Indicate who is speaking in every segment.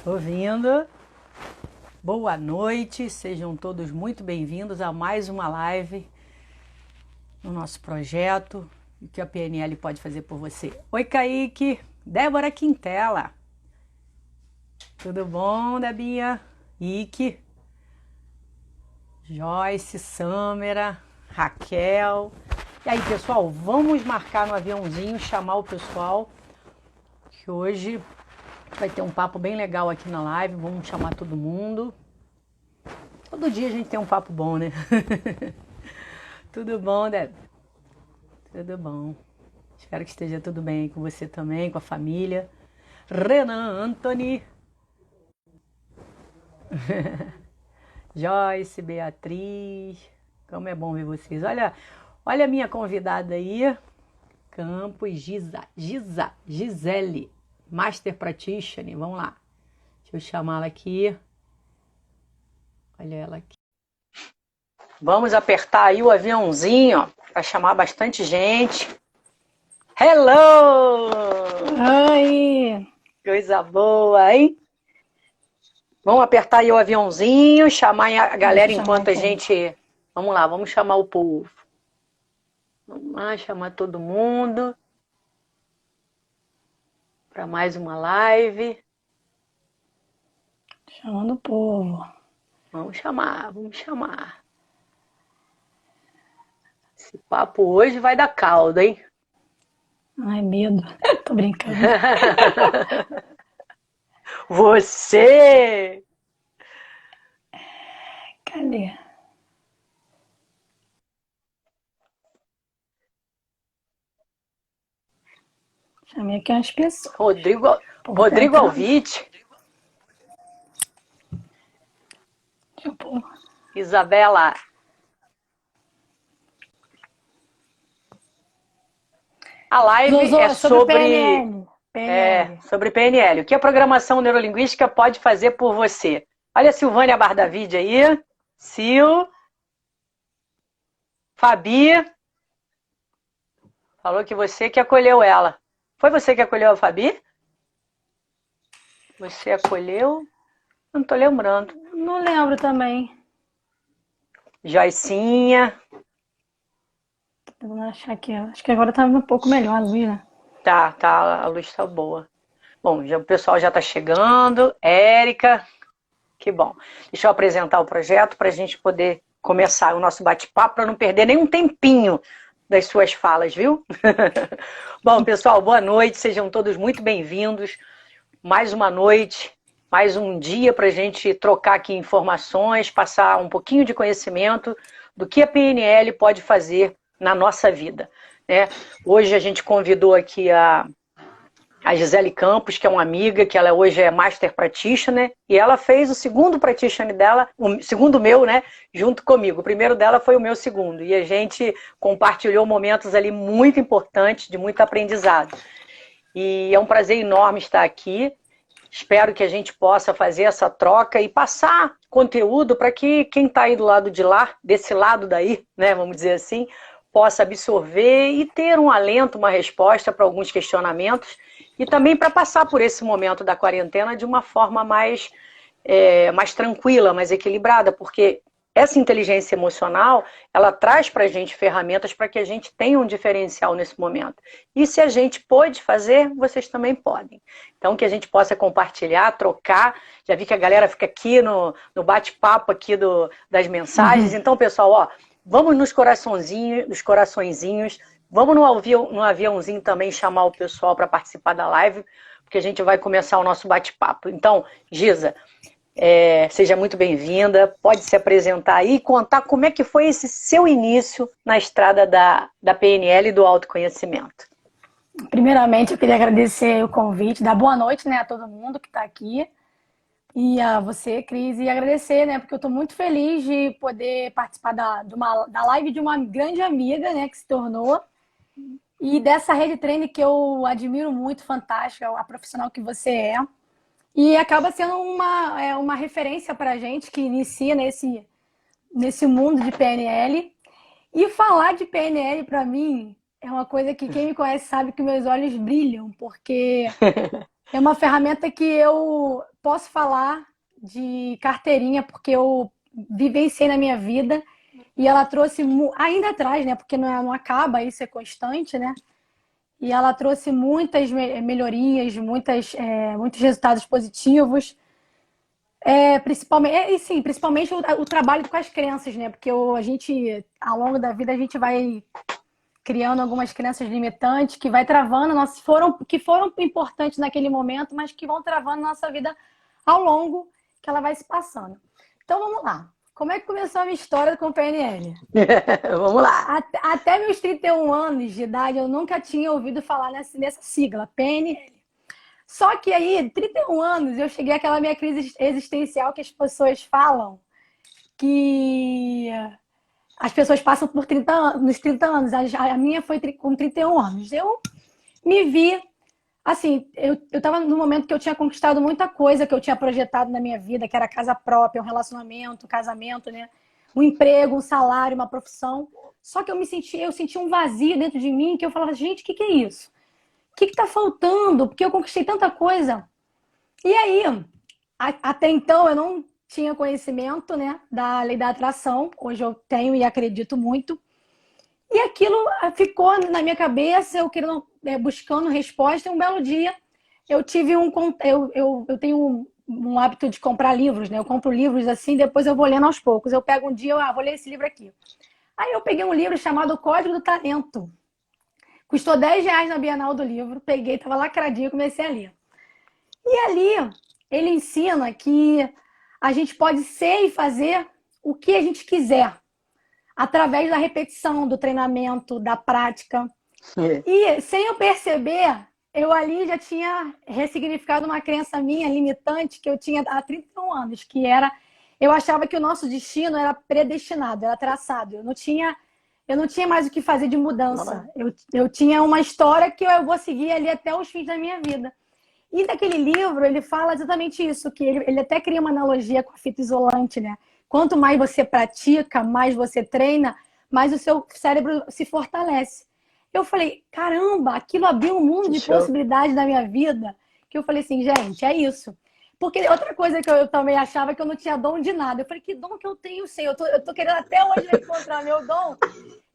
Speaker 1: Ouvindo. Boa noite, sejam todos muito bem-vindos a mais uma live no nosso projeto, o que a PNL pode fazer por você. Oi, Kaique, Débora Quintela. Tudo bom, Debinha? Ike, Joyce, Samera, Raquel. E aí, pessoal, vamos marcar no aviãozinho, chamar o pessoal, que hoje vai ter um papo bem legal aqui na live, vamos chamar todo mundo. Todo dia a gente tem um papo bom, né? Tudo bom, Deb? Tudo bom. Espero que esteja tudo bem aí com você também, com a família. Renan, Anthony. Joyce, Beatriz. Como é bom ver vocês. Olha a minha convidada aí. Campos, Gisele. Master Practitioner. Vamos lá. Deixa eu chamá-la aqui. Olha ela aqui. Vamos apertar aí o aviãozinho para chamar bastante gente. Hello!
Speaker 2: Oi!
Speaker 1: Coisa boa, hein? Vamos apertar aí o aviãozinho, chamar a galera enquanto a gente... Vamos lá, vamos chamar o povo. Vamos lá, chamar todo mundo para mais uma live.
Speaker 2: Chamando o povo.
Speaker 1: Vamos chamar, vamos chamar. Esse papo hoje vai dar caldo, hein?
Speaker 2: Ai, medo. Tô brincando.
Speaker 1: Você!
Speaker 2: Cadê? Chamei aqui umas pessoas.
Speaker 1: Rodrigo Alvite.
Speaker 2: Deixa eu pôr.
Speaker 1: Isabela. A live
Speaker 2: Zozô,
Speaker 1: é sobre
Speaker 2: PNL.
Speaker 1: sobre PNL. O que a programação neurolinguística pode fazer por você? Olha a Silvânia Bardavide aí. Sil. Fabi. Falou que você que acolheu ela. Foi você que acolheu a Fabi? Você acolheu? Não tô lembrando.
Speaker 2: Não lembro também.
Speaker 1: Joicinha.
Speaker 2: Tô tentando achar aqui. Acho que agora tá um pouco melhor a luz, né?
Speaker 1: Tá, a luz tá boa. Bom, o pessoal já tá chegando. Érica. Que bom. Deixa eu apresentar o projeto para a gente poder começar o nosso bate-papo, para não perder nenhum tempinho das suas falas, viu? Bom, pessoal, boa noite, sejam todos muito bem-vindos. Mais uma noite, mais um dia para a gente trocar aqui informações, passar um pouquinho de conhecimento do que a PNL pode fazer na nossa vida, né? Hoje a gente convidou aqui a Gisele Campos, que é uma amiga, que ela hoje é Master Practitioner, e ela fez o segundo Practitioner dela, o segundo meu, né, junto comigo. O primeiro dela foi o meu segundo, e a gente compartilhou momentos ali muito importantes, de muito aprendizado. E é um prazer enorme estar aqui. Espero que a gente possa fazer essa troca e passar conteúdo para que quem está aí do lado de lá, desse lado daí, né, vamos dizer assim, possa absorver e ter um alento, uma resposta para alguns questionamentos e também para passar por esse momento da quarentena de uma forma mais tranquila, mais equilibrada, porque essa inteligência emocional, ela traz para a gente ferramentas para que a gente tenha um diferencial nesse momento. E se a gente pôde fazer, vocês também podem. Então, que a gente possa compartilhar, trocar. Já vi que a galera fica aqui no bate-papo aqui das mensagens. Então, pessoal, ó, vamos nos coraçõezinhos, vamos no aviãozinho também chamar o pessoal para participar da live, porque a gente vai começar o nosso bate-papo. Então, Gisa, seja muito bem-vinda, pode se apresentar aí e contar como é que foi esse seu início na estrada da PNL e do autoconhecimento.
Speaker 2: Primeiramente, eu queria agradecer o convite, dar boa noite, né, a todo mundo que está aqui. E a você, Cris, e agradecer, né? Porque eu estou muito feliz de poder participar da live de uma grande amiga, né? Que se tornou. E dessa rede treine que eu admiro muito, fantástica, a profissional que você é. E acaba sendo uma referência para a gente que inicia nesse mundo de PNL. E falar de PNL, para mim, é uma coisa que quem me conhece sabe que meus olhos brilham, porque é uma ferramenta que eu posso falar de carteirinha porque eu vivenciei na minha vida e ela trouxe, ainda atrás, né? Porque não acaba, isso é constante, né? E ela trouxe muitas melhorias, muitos resultados positivos. Principalmente o trabalho com as crenças, né? Porque a gente, ao longo da vida, a gente vai criando algumas crenças limitantes que vai travando, que foram importantes naquele momento, mas que vão travando nossa vida ao longo que ela vai se passando. Então vamos lá. Como é que começou a minha história com o PNL?
Speaker 1: Vamos lá.
Speaker 2: Até meus 31 anos de idade, eu nunca tinha ouvido falar nessa sigla, PNL. Só que aí, 31 anos, eu cheguei àquela minha crise existencial que as pessoas falam que as pessoas passam por 30 anos, nos 30 anos. A minha foi com 31 anos. Eu me vi, assim, eu estava no momento que eu tinha conquistado muita coisa que eu tinha projetado na minha vida, que era casa própria, um relacionamento, um casamento, né? Um emprego, um salário, uma profissão. Só que eu senti um vazio dentro de mim que eu falava, gente, o que é isso? O que está faltando? Porque eu conquistei tanta coisa. E aí, até então, eu não tinha conhecimento, né, da lei da atração. Hoje eu tenho e acredito muito. E aquilo ficou na minha cabeça, eu querendo, buscando resposta. E um belo dia, eu tive eu tenho um hábito de comprar livros, né? Eu compro livros assim, depois eu vou lendo aos poucos. Eu pego um dia, vou ler esse livro aqui. Aí eu peguei um livro chamado Código do Talento. Custou R$10 na Bienal do livro. Peguei, estava lacradinho e comecei a ler. E ali, ele ensina que a gente pode ser e fazer o que a gente quiser. Através da repetição, do treinamento, da prática. E, sem eu perceber, eu ali já tinha ressignificado uma crença minha, limitante, que eu tinha há 31 anos, que era... Eu achava que o nosso destino era predestinado, era traçado. Eu não tinha mais o que fazer de mudança. Eu tinha uma história que eu vou seguir ali até os fins da minha vida. E naquele livro, ele fala exatamente isso, que ele até cria uma analogia com a fita isolante, né? Quanto mais você pratica, mais você treina, mais o seu cérebro se fortalece. Eu falei, caramba, aquilo abriu um mundo de possibilidades na minha vida, que eu falei assim, gente, é isso. Porque outra coisa que eu também achava que eu não tinha dom de nada. Eu falei, que dom que eu tenho, Senhor? Eu tô querendo até hoje encontrar meu dom.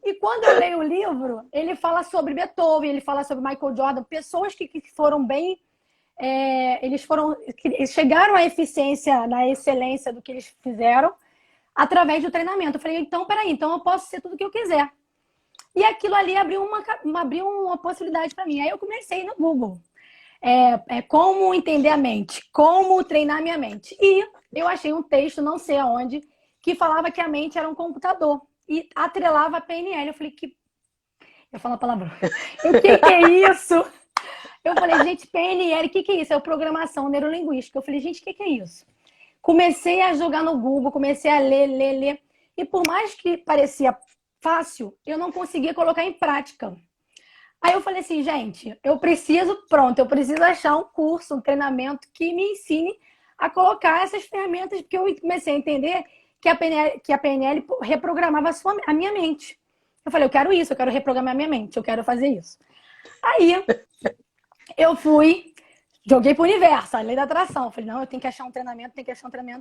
Speaker 2: E quando eu leio o livro, ele fala sobre Beethoven, ele fala sobre Michael Jordan, pessoas que foram bem... eles chegaram à eficiência, na excelência do que eles fizeram através do treinamento. Eu falei, então, peraí, então eu posso ser tudo o que eu quiser. E aquilo ali abriu uma possibilidade para mim. Aí eu comecei no Google. Como entender a mente, como treinar minha mente. E eu achei um texto, não sei aonde, que falava que a mente era um computador. E atrelava a PNL. Eu falei, eu falo a palavra. O que é isso? Eu falei, gente, PNL, o que é isso? É programação neurolinguística. Eu falei, gente, o que é isso? Comecei a jogar no Google, comecei a ler. E por mais que parecia fácil, eu não conseguia colocar em prática. Aí eu falei assim, gente, eu preciso achar um curso, um treinamento que me ensine a colocar essas ferramentas, porque eu comecei a entender que a PNL reprogramava a minha mente. Eu falei, eu quero isso, eu quero reprogramar a minha mente, eu quero fazer isso. Aí eu joguei pro universo, a lei da atração. Eu falei, não, eu tenho que achar um treinamento,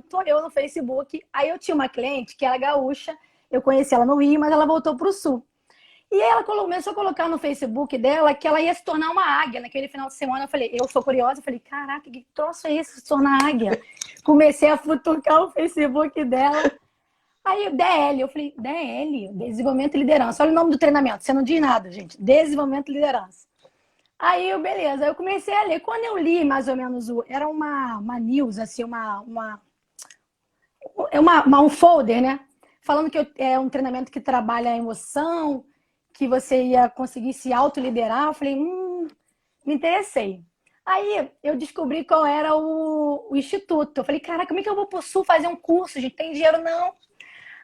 Speaker 2: Tô eu no Facebook. Aí eu tinha uma cliente que era gaúcha, eu conheci ela no Rio, mas ela voltou pro Sul. E ela começou a colocar no Facebook dela que ela ia se tornar uma águia naquele final de semana. Eu falei, eu sou curiosa, eu falei, caraca, que troço é esse, se tornar águia? Comecei a futucar o Facebook dela. Aí, DL, eu falei, DL, Desenvolvimento e Liderança. Olha o nome do treinamento, você não diz nada, gente. Desenvolvimento e Liderança. Aí, beleza, eu comecei a ler. Quando eu li, mais ou menos, era uma news, assim, um folder, né? Falando que é um treinamento que trabalha a emoção, que você ia conseguir se autoliderar. Eu falei, me interessei. Aí, eu descobri qual era o instituto. Eu falei, caraca, como é que eu vou pro Sul fazer um curso? Gente, tem dinheiro não.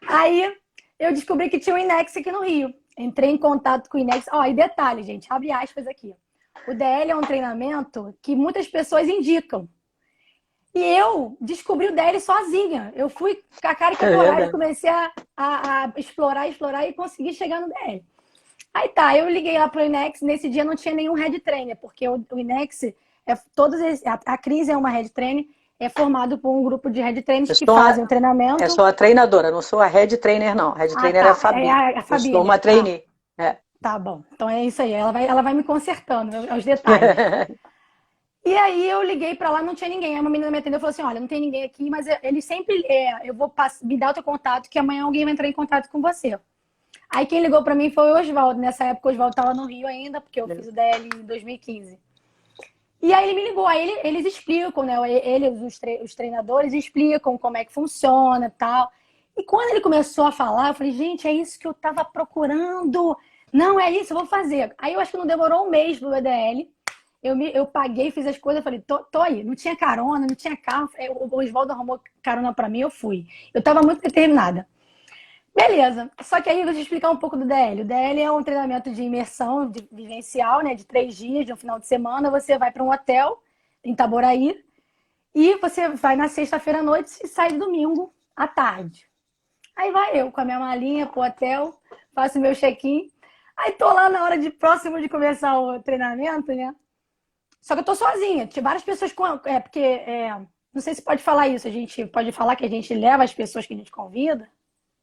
Speaker 2: Aí, eu descobri que tinha o INEX aqui no Rio. Entrei em contato com o INEX. E detalhe, gente, abre aspas aqui. O DL é um treinamento que muitas pessoas indicam. E eu descobri o DL sozinha. Eu fui com a cara e com a coragem, comecei a explorar e consegui chegar no DL. Aí tá, eu liguei lá pro INEX. Nesse dia não tinha nenhum head trainer, porque o INEX, a crise é uma head trainer. é formado por um grupo de head trainers
Speaker 1: Eu
Speaker 2: que
Speaker 1: sou
Speaker 2: fazem o
Speaker 1: eu
Speaker 2: treinamento.
Speaker 1: sou a treinadora, não sou a head trainer, não. A head
Speaker 2: Ah,
Speaker 1: trainer é a
Speaker 2: tá. É
Speaker 1: Fabi.
Speaker 2: a
Speaker 1: Eu
Speaker 2: Fabi,
Speaker 1: sou uma
Speaker 2: né? Tá.
Speaker 1: trainee. É.
Speaker 2: Tá bom. Então é isso aí. Ela vai me consertando, os detalhes. E aí eu liguei pra lá, não tinha ninguém. Aí uma menina me atendeu e falou assim: olha, não tem ninguém aqui, mas ele sempre. Eu vou me dar o teu contato, que amanhã alguém vai entrar em contato com você. Aí quem ligou pra mim foi o Oswaldo. Nessa época o Oswaldo tava no Rio ainda, porque eu fiz o DL em 2015. E aí ele me ligou, aí eles explicam, né? Os treinadores explicam como é que funciona e tal. E quando ele começou a falar, eu falei, gente, é isso que eu tava procurando. Não, é isso, eu vou fazer. Aí eu acho que não demorou um mês pro EDL. Eu paguei, fiz as coisas, falei, tô aí. Não tinha carona, não tinha carro. O Oswaldo arrumou carona pra mim, eu fui. Eu tava muito determinada. Beleza. Só que aí eu vou te explicar um pouco do DL. O DL é um treinamento de imersão vivencial, né? De 3 dias, de um final de semana. Você vai para um hotel em Itaboraí e você vai na sexta-feira à noite e sai domingo à tarde. Aí vai eu com a minha malinha pro hotel, faço meu check-in. Aí tô lá na hora próximo de começar o treinamento, né? Só que eu tô sozinha. Tinha várias pessoas porque não sei se pode falar isso. A gente pode falar que a gente leva as pessoas que a gente convida.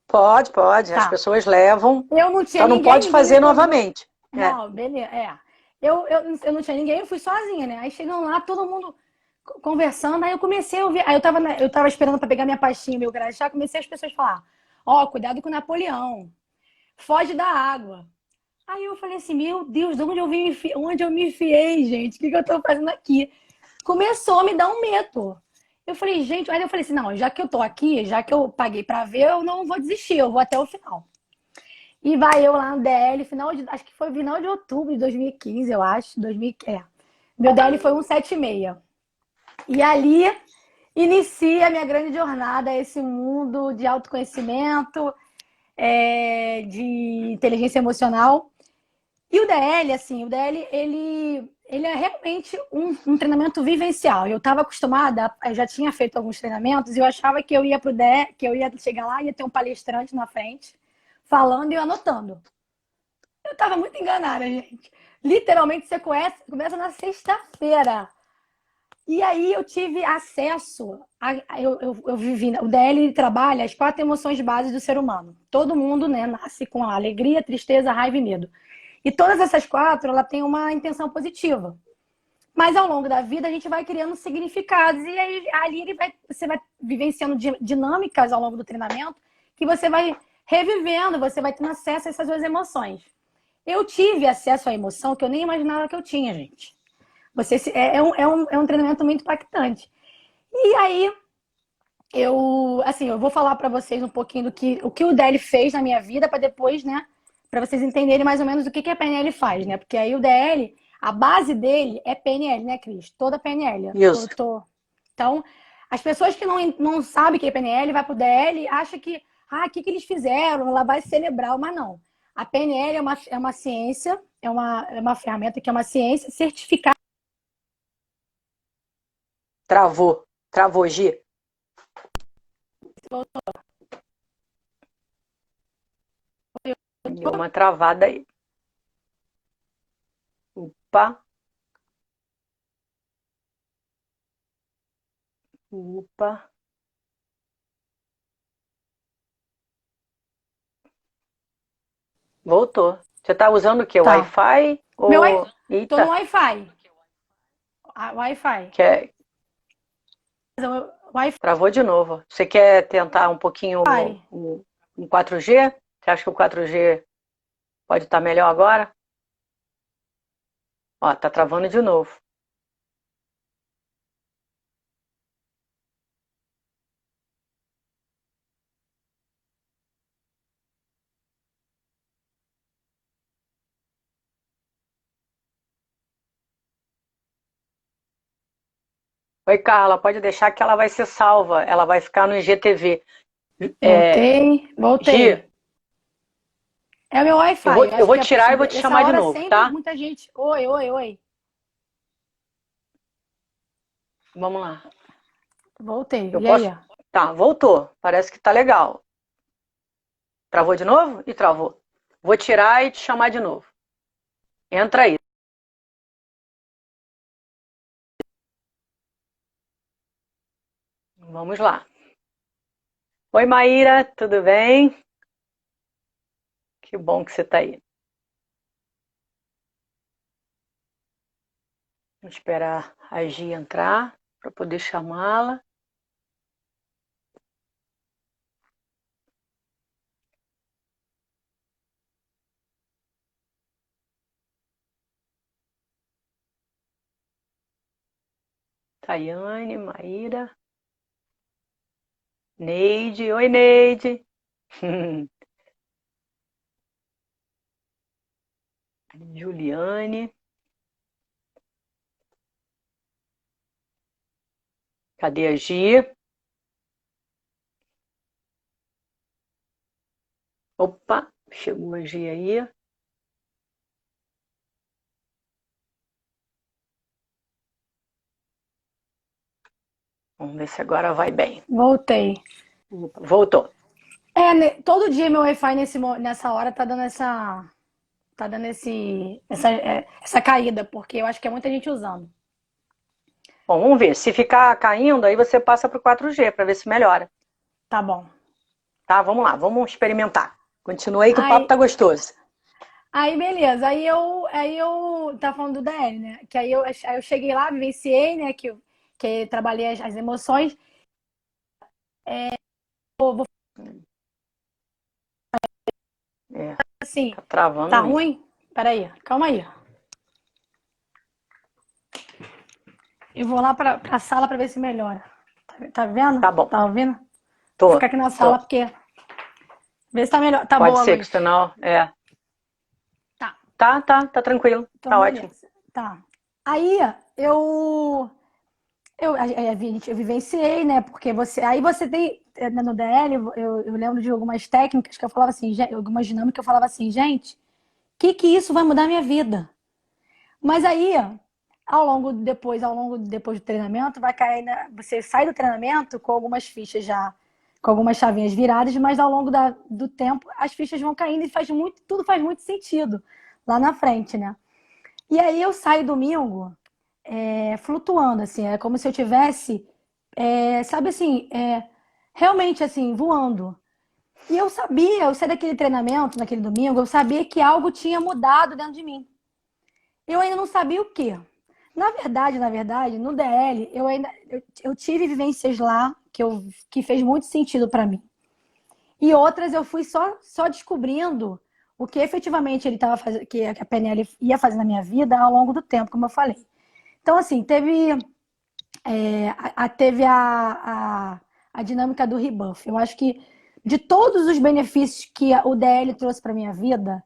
Speaker 1: Pode, pode. As
Speaker 2: Tá.
Speaker 1: pessoas levam.
Speaker 2: Eu não tinha
Speaker 1: Só não
Speaker 2: ninguém,
Speaker 1: pode
Speaker 2: ninguém me
Speaker 1: fazer
Speaker 2: convidou.
Speaker 1: novamente. É.
Speaker 2: Não, beleza, eu não tinha ninguém, eu fui sozinha, né? Aí chegam lá, todo mundo conversando, aí eu comecei a ouvir. Aí eu tava esperando pra pegar minha pastinha, meu crachá, comecei as pessoas a falar: ó, cuidado com o Napoleão, foge da água. Aí eu falei assim: meu Deus, de onde eu me enfiei, gente? O que eu tô fazendo aqui? Começou a me dar um medo. Eu falei, gente, aí eu falei assim: não, já que eu tô aqui, já que eu paguei pra ver, eu não vou desistir, eu vou até o final. E vai eu lá no DL, acho que foi final de outubro de 2015, eu acho. Meu DL foi 176. E ali inicia a minha grande jornada, esse mundo de autoconhecimento, de inteligência emocional. E o DL, assim, ele é realmente um treinamento vivencial. Eu estava acostumada, eu já tinha feito alguns treinamentos e eu achava que eu ia pro DL, que eu ia chegar lá e ia ter um palestrante na frente, falando e eu anotando. Eu tava muito enganada, gente. Literalmente, você começa na sexta-feira. E aí eu tive acesso. Eu vivi. O DL trabalha as 4 emoções básicas do ser humano. Todo mundo, né, nasce com a alegria, tristeza, raiva e medo. E todas essas 4, ela tem uma intenção positiva. Mas ao longo da vida a gente vai criando significados. E aí ali você vai vivenciando dinâmicas ao longo do treinamento que você vai revivendo, você vai tendo acesso a essas 2 emoções. Eu tive acesso à emoção que eu nem imaginava que eu tinha, gente. É um treinamento muito impactante. E aí, eu vou falar para vocês um pouquinho o que o DL fez na minha vida, para depois, né, para vocês entenderem mais ou menos o que a PNL faz, né? Porque aí o DL, a base dele é PNL, né, Cris? Toda PNL.
Speaker 1: Isso.
Speaker 2: Então, as pessoas que não sabem o que é PNL, vai pro DL, acha que, o que eles fizeram? Lavagem cerebral, mas não. A PNL é uma ciência, é uma ferramenta que é uma ciência certificada.
Speaker 1: Travou. Travou, Gi. Deu uma travada aí. Opa. Opa. Voltou. Você tá usando o quê?
Speaker 2: Tá.
Speaker 1: Wi-Fi?
Speaker 2: Meu,
Speaker 1: Ou...
Speaker 2: tô no
Speaker 1: Eita.
Speaker 2: Wi-Fi. Wi-Fi. Wi-Fi.
Speaker 1: Travou de novo. Você quer tentar um pouquinho um 4G? Você acha que o 4G pode estar melhor agora? Ó, tá travando de novo. Oi, Carla, pode deixar que ela vai ser salva. Ela vai ficar no IGTV.
Speaker 2: Voltei.
Speaker 1: Gi,
Speaker 2: É o meu Wi-Fi.
Speaker 1: eu vou
Speaker 2: Que
Speaker 1: tirar e vou te
Speaker 2: essa
Speaker 1: chamar de
Speaker 2: hora
Speaker 1: novo,
Speaker 2: sempre
Speaker 1: tá?
Speaker 2: muita gente. Oi, oi, oi.
Speaker 1: Vamos lá.
Speaker 2: Voltei.
Speaker 1: Eu
Speaker 2: E aí?
Speaker 1: posso? Tá, voltou. Parece que tá legal. Travou de novo? E travou. Vou tirar e te chamar de novo. Entra aí. Vamos lá. Oi, Maíra, tudo bem? Que bom que você está aí. Vou esperar a Gi entrar para poder chamá-la. Tayane, Maíra, Neide. Oi, Neide. Juliane. Cadê a Gi? Opa, chegou a Gi aí. Vamos ver se agora vai bem.
Speaker 2: Voltei.
Speaker 1: Voltou.
Speaker 2: Todo dia meu Wi-Fi nessa hora tá dando essa caída, porque eu acho que é muita gente usando.
Speaker 1: Bom, vamos ver. Se ficar caindo, aí você passa para o 4G para ver se melhora.
Speaker 2: Tá bom.
Speaker 1: Tá, vamos lá, vamos experimentar. Continua aí que o
Speaker 2: Aí,
Speaker 1: papo tá gostoso.
Speaker 2: aí beleza. Aí eu tava falando do DL, né? Que aí eu cheguei lá, vivenciei, né? Que trabalhei as emoções. Vou
Speaker 1: É,
Speaker 2: assim,
Speaker 1: tá travando
Speaker 2: tá
Speaker 1: mesmo.
Speaker 2: ruim? Peraí, calma aí. Eu vou lá pra sala pra ver se melhora. Tá vendo?
Speaker 1: Tá bom.
Speaker 2: Tá ouvindo? Vou
Speaker 1: Tô,
Speaker 2: ficar aqui na sala
Speaker 1: tô.
Speaker 2: porque. Vê se tá melhor. Tá
Speaker 1: Pode
Speaker 2: boa a
Speaker 1: ser que
Speaker 2: luz.
Speaker 1: senão,
Speaker 2: Tá.
Speaker 1: tá tranquilo.
Speaker 2: Então,
Speaker 1: Tá ótimo.
Speaker 2: beleza. Tá. Aí eu vivenciei, né? Porque você tem, no DL, eu lembro de algumas técnicas que eu falava assim, algumas dinâmicas que eu falava assim, gente, que isso vai mudar a minha vida? Mas aí, ao longo depois do treinamento, vai cair, você sai do treinamento com algumas fichas já, com algumas chavinhas viradas, mas ao longo do tempo as fichas vão caindo e tudo faz muito sentido lá na frente, né? E aí eu saio domingo flutuando, assim, é como se eu tivesse, sabe assim, realmente assim, voando. E eu saí daquele treinamento, naquele domingo, eu sabia que algo tinha mudado dentro de mim. Eu ainda não sabia o quê. Na verdade, no DL, eu tive vivências lá que fez muito sentido para mim. E outras eu fui só descobrindo o que efetivamente ele estava fazendo, que a PNL ia fazer na minha vida ao longo do tempo, como eu falei. Então, assim, teve a dinâmica do rebuff. Eu acho que de todos os benefícios que o DL trouxe para minha vida,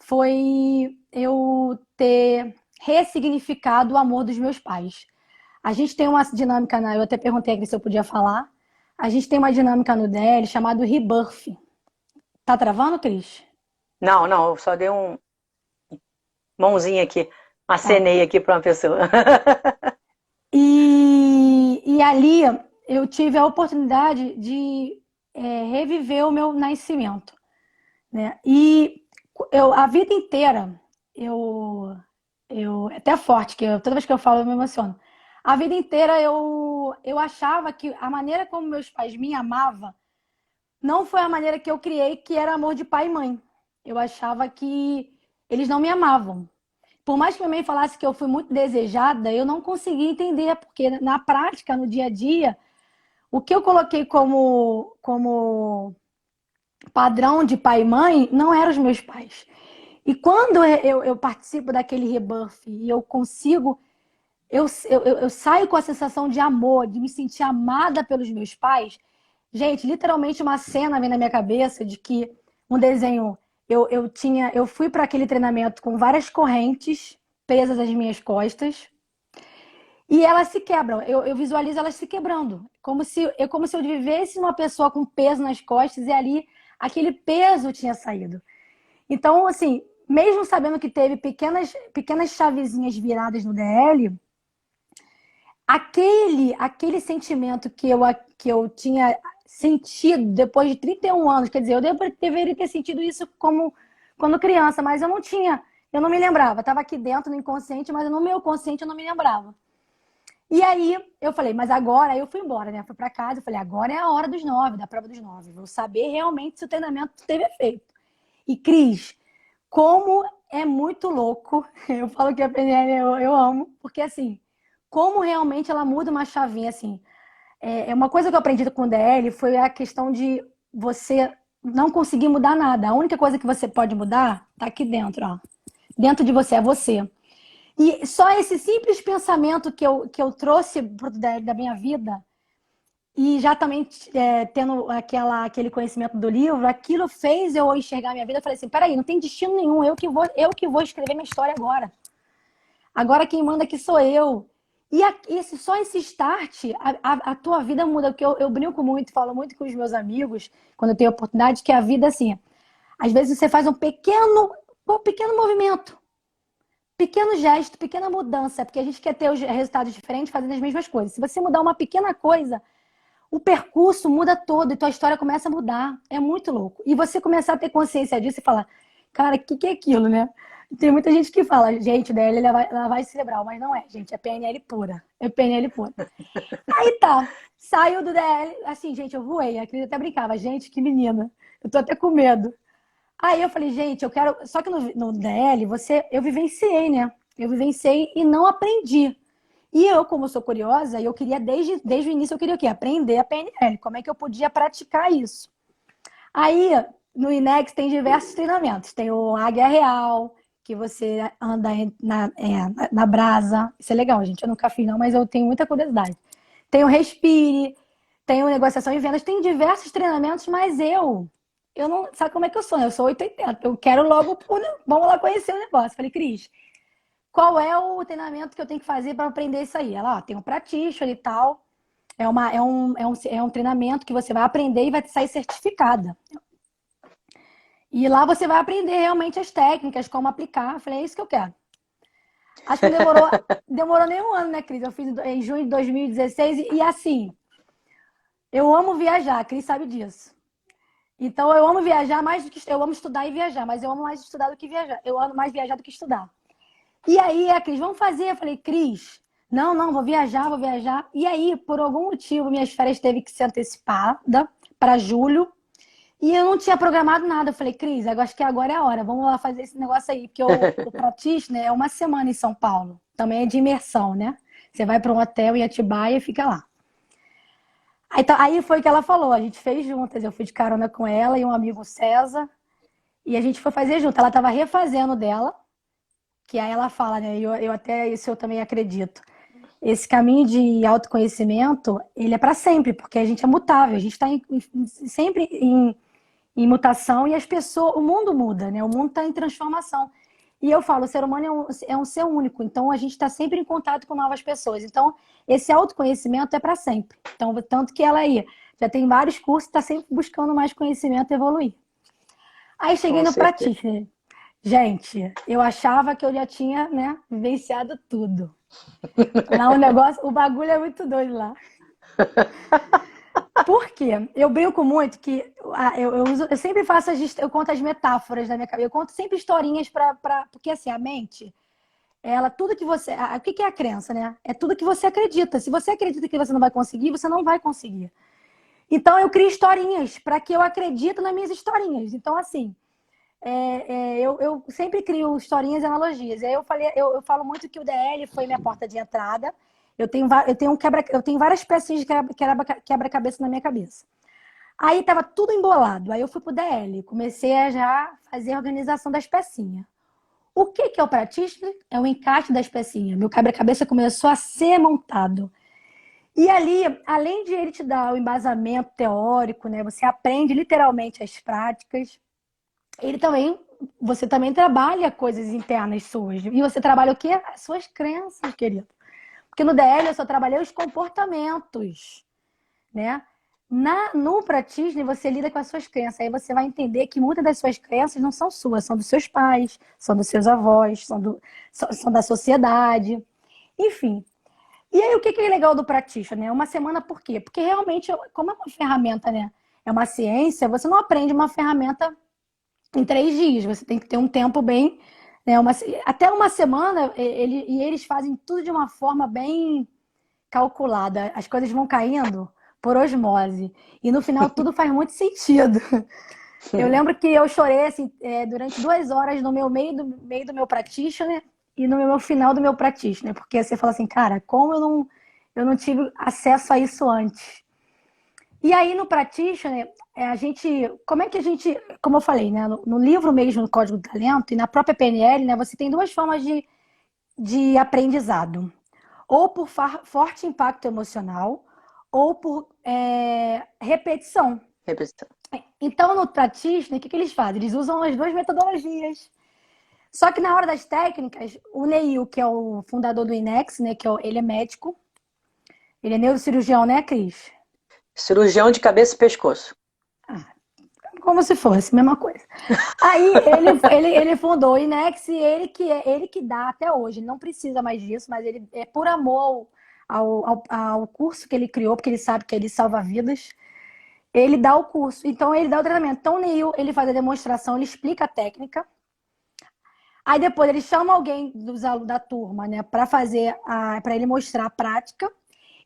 Speaker 2: foi eu ter ressignificado o amor dos meus pais. A gente tem uma dinâmica, eu até perguntei aqui se eu podia falar. A gente tem uma dinâmica no DL chamada Rebirth. Tá travando, Cris?
Speaker 1: Não, eu só dei um mãozinha aqui,
Speaker 2: Tá.
Speaker 1: acenei aqui para uma pessoa.
Speaker 2: E ali eu tive a oportunidade de reviver o meu nascimento, né? E a vida inteira, é até forte, toda vez que eu falo eu me emociono. A vida inteira eu achava que a maneira como meus pais me amavam não foi a maneira que eu criei, que era amor de pai e mãe. Eu achava que eles não me amavam. Por mais que minha mãe falasse que eu fui muito desejada, eu não conseguia entender, porque na prática, no dia a dia, o que eu coloquei como padrão de pai e mãe não eram os meus pais. E quando eu participo daquele rebuff e eu consigo, eu saio com a sensação de amor, de me sentir amada pelos meus pais. Gente, literalmente uma cena vem na minha cabeça de que um desenho. Eu fui para aquele treinamento com várias correntes presas às minhas costas e elas se quebram. Eu visualizo elas se quebrando, como se eu vivesse uma pessoa com peso nas costas e ali aquele peso tinha saído. Então, assim, mesmo sabendo que teve pequenas chavezinhas viradas no DL, aquele sentimento que eu tinha sentido depois de 31 anos, quer dizer, eu deveria ter sentido isso como quando criança, mas eu não me lembrava. Estava aqui dentro no inconsciente, mas no meu consciente eu não me lembrava. E aí eu falei, mas agora, aí eu fui embora, né? Fui pra casa, eu falei, agora é a hora dos 9, da prova dos 9. Vou saber realmente se o treinamento teve efeito. E Cris, como é muito louco, eu falo que a PNL eu amo, porque assim, como realmente ela muda uma chavinha, assim. É uma coisa que eu aprendi com o DL foi a questão de você não conseguir mudar nada. A única coisa que você pode mudar tá aqui dentro, ó. Dentro de você, é você. E só esse simples pensamento que eu trouxe da minha vida, e já também tendo aquele conhecimento do livro, aquilo fez eu enxergar a minha vida. Eu falei assim, peraí, não tem destino nenhum, eu que vou escrever minha história agora. Agora quem manda aqui sou eu. E só esse start, a tua vida muda. Porque eu brinco muito, falo muito com os meus amigos, quando eu tenho oportunidade, que a vida, assim, às vezes você faz um pequeno movimento, pequeno gesto, pequena mudança, porque a gente quer ter os resultados diferentes fazendo as mesmas coisas. Se você mudar uma pequena coisa, o percurso muda todo e tua história começa a mudar. É muito louco. E você começar a ter consciência disso e falar, cara, o que é aquilo, né? Tem muita gente que fala, gente, DL lavagem cerebral, mas não é, gente, é PNL pura. É PNL pura. Aí tá, saiu do DL, assim, gente, eu voei. A Cris até brincava, gente, que menina, eu tô até com medo. Aí eu falei, gente, eu quero. Só que no DL, eu vivenciei, né? Eu vivenciei e não aprendi. E eu, como sou curiosa, eu queria, desde o início, eu queria o quê? Aprender a PNL. Como é que eu podia praticar isso? Aí, no INEX tem diversos treinamentos. Tem o Águia Real, que você anda na brasa. Isso é legal, gente. Eu nunca fiz, não, mas eu tenho muita curiosidade. Tem o Respire, tem o Negociação e Vendas. Tem diversos treinamentos, mas eu não. Sabe como é que eu sou? Né? Eu sou 880. Eu quero logo. Vamos lá conhecer o negócio. Falei, Cris, qual é o treinamento que eu tenho que fazer para aprender isso aí? Ela, tem um practitioner e tal. É um treinamento que você vai aprender e vai sair certificada. E lá você vai aprender realmente as técnicas, como aplicar. Eu falei, é isso que eu quero. Acho que não demorou nem um ano, né, Cris? Eu fiz em junho de 2016 e assim, eu amo viajar, a Cris sabe disso. Então eu amo viajar mais do que eu amo estudar e viajar, mas eu amo mais estudar do que viajar. Eu amo mais viajar do que estudar. E aí a Cris, vamos fazer? Eu falei, Cris, não, vou viajar, vou viajar. E aí, por algum motivo, minhas férias teve que ser antecipada para julho. E eu não tinha programado nada. Eu falei, Cris, eu acho que agora é a hora. Vamos lá fazer esse negócio aí. Porque o Pratis, né, é uma semana em São Paulo. Também é de imersão, né? Você vai para um hotel em Atibaia e fica lá. Aí foi o que ela falou. A gente fez juntas. Eu fui de carona com ela e um amigo, César. E a gente foi fazer junto. Ela estava refazendo dela. Que aí ela fala, né? Eu até isso eu também acredito. Esse caminho de autoconhecimento, ele é para sempre. Porque a gente é mutável. A gente está sempre em mutação e as pessoas, o mundo muda, né? O mundo está em transformação. E eu falo, o ser humano é um ser único, então a gente está sempre em contato com novas pessoas. Então, esse autoconhecimento é para sempre. Então, tanto que ela aí já tem vários cursos, está sempre buscando mais conhecimento e evoluir. Aí cheguei
Speaker 1: Com
Speaker 2: no
Speaker 1: certeza.
Speaker 2: Practitioner. Gente, eu achava que eu já tinha, né, vivenciado tudo. Lá o bagulho é muito doido lá. Por quê? Eu brinco muito que eu sempre faço eu conto as metáforas da minha cabeça. Eu conto sempre historinhas porque assim, a mente, ela, tudo que você. O que é a crença, né? É tudo que você acredita. Se você acredita que você não vai conseguir, você não vai conseguir. Então eu crio historinhas para que eu acredite nas minhas historinhas. Então, assim, eu sempre crio historinhas e analogias. E aí eu falo muito que o DL foi minha porta de entrada. Eu tenho várias pecinhas de quebra-cabeça na minha cabeça. Aí tava tudo embolado. Aí eu fui pro DL, comecei a já fazer a organização das pecinhas. O que é o practitioner? É o encaixe das pecinhas. Meu quebra-cabeça começou a ser montado. E ali, além de ele te dar o embasamento teórico, né? Você aprende literalmente as práticas. Você também trabalha coisas internas suas. E você trabalha o quê? As suas crenças, querido. Porque no DL eu só trabalhei os comportamentos, né? No Pratisne você lida com as suas crenças. Aí você vai entender que muitas das suas crenças não são suas, são dos seus pais, são dos seus avós, são da sociedade. Enfim. E aí o que é legal do Pratisne, né? Uma semana por quê? Porque realmente, como é uma ferramenta, né? É uma ciência, você não aprende uma ferramenta em 3 dias. Você tem que ter um tempo bem, né, até uma semana, eles fazem tudo de uma forma bem calculado, as coisas vão caindo por osmose. E no final tudo faz muito sentido. Eu lembro que eu chorei assim, durante 2 horas no meu meio do meu practitioner e no meu final do meu practitioner, porque você fala assim, cara, como eu não tive acesso a isso antes? E aí no practitioner, como é que a gente, como eu falei, né, no livro mesmo, no Código do Talento, e na própria PNL, né, você tem duas formas de aprendizado. Ou por forte impacto emocional, ou por repetição.
Speaker 1: Repetição.
Speaker 2: Então, no practitioner, o que eles fazem? Eles usam as duas metodologias. Só que na hora das técnicas, o Neil, que é o fundador do INEX, né, ele é médico, ele é neurocirurgião, né, Cris?
Speaker 1: Cirurgião de cabeça e pescoço.
Speaker 2: Como se fosse, mesma coisa. Aí ele fundou o INEX e ele que dá até hoje. Ele não precisa mais disso, mas ele é por amor ao curso que ele criou, porque ele sabe que ele salva vidas. Ele dá o curso, então ele dá o treinamento. Então o Neil, ele faz a demonstração, ele explica a técnica. Aí depois ele chama alguém dos alunos da turma, né, para ele mostrar a prática.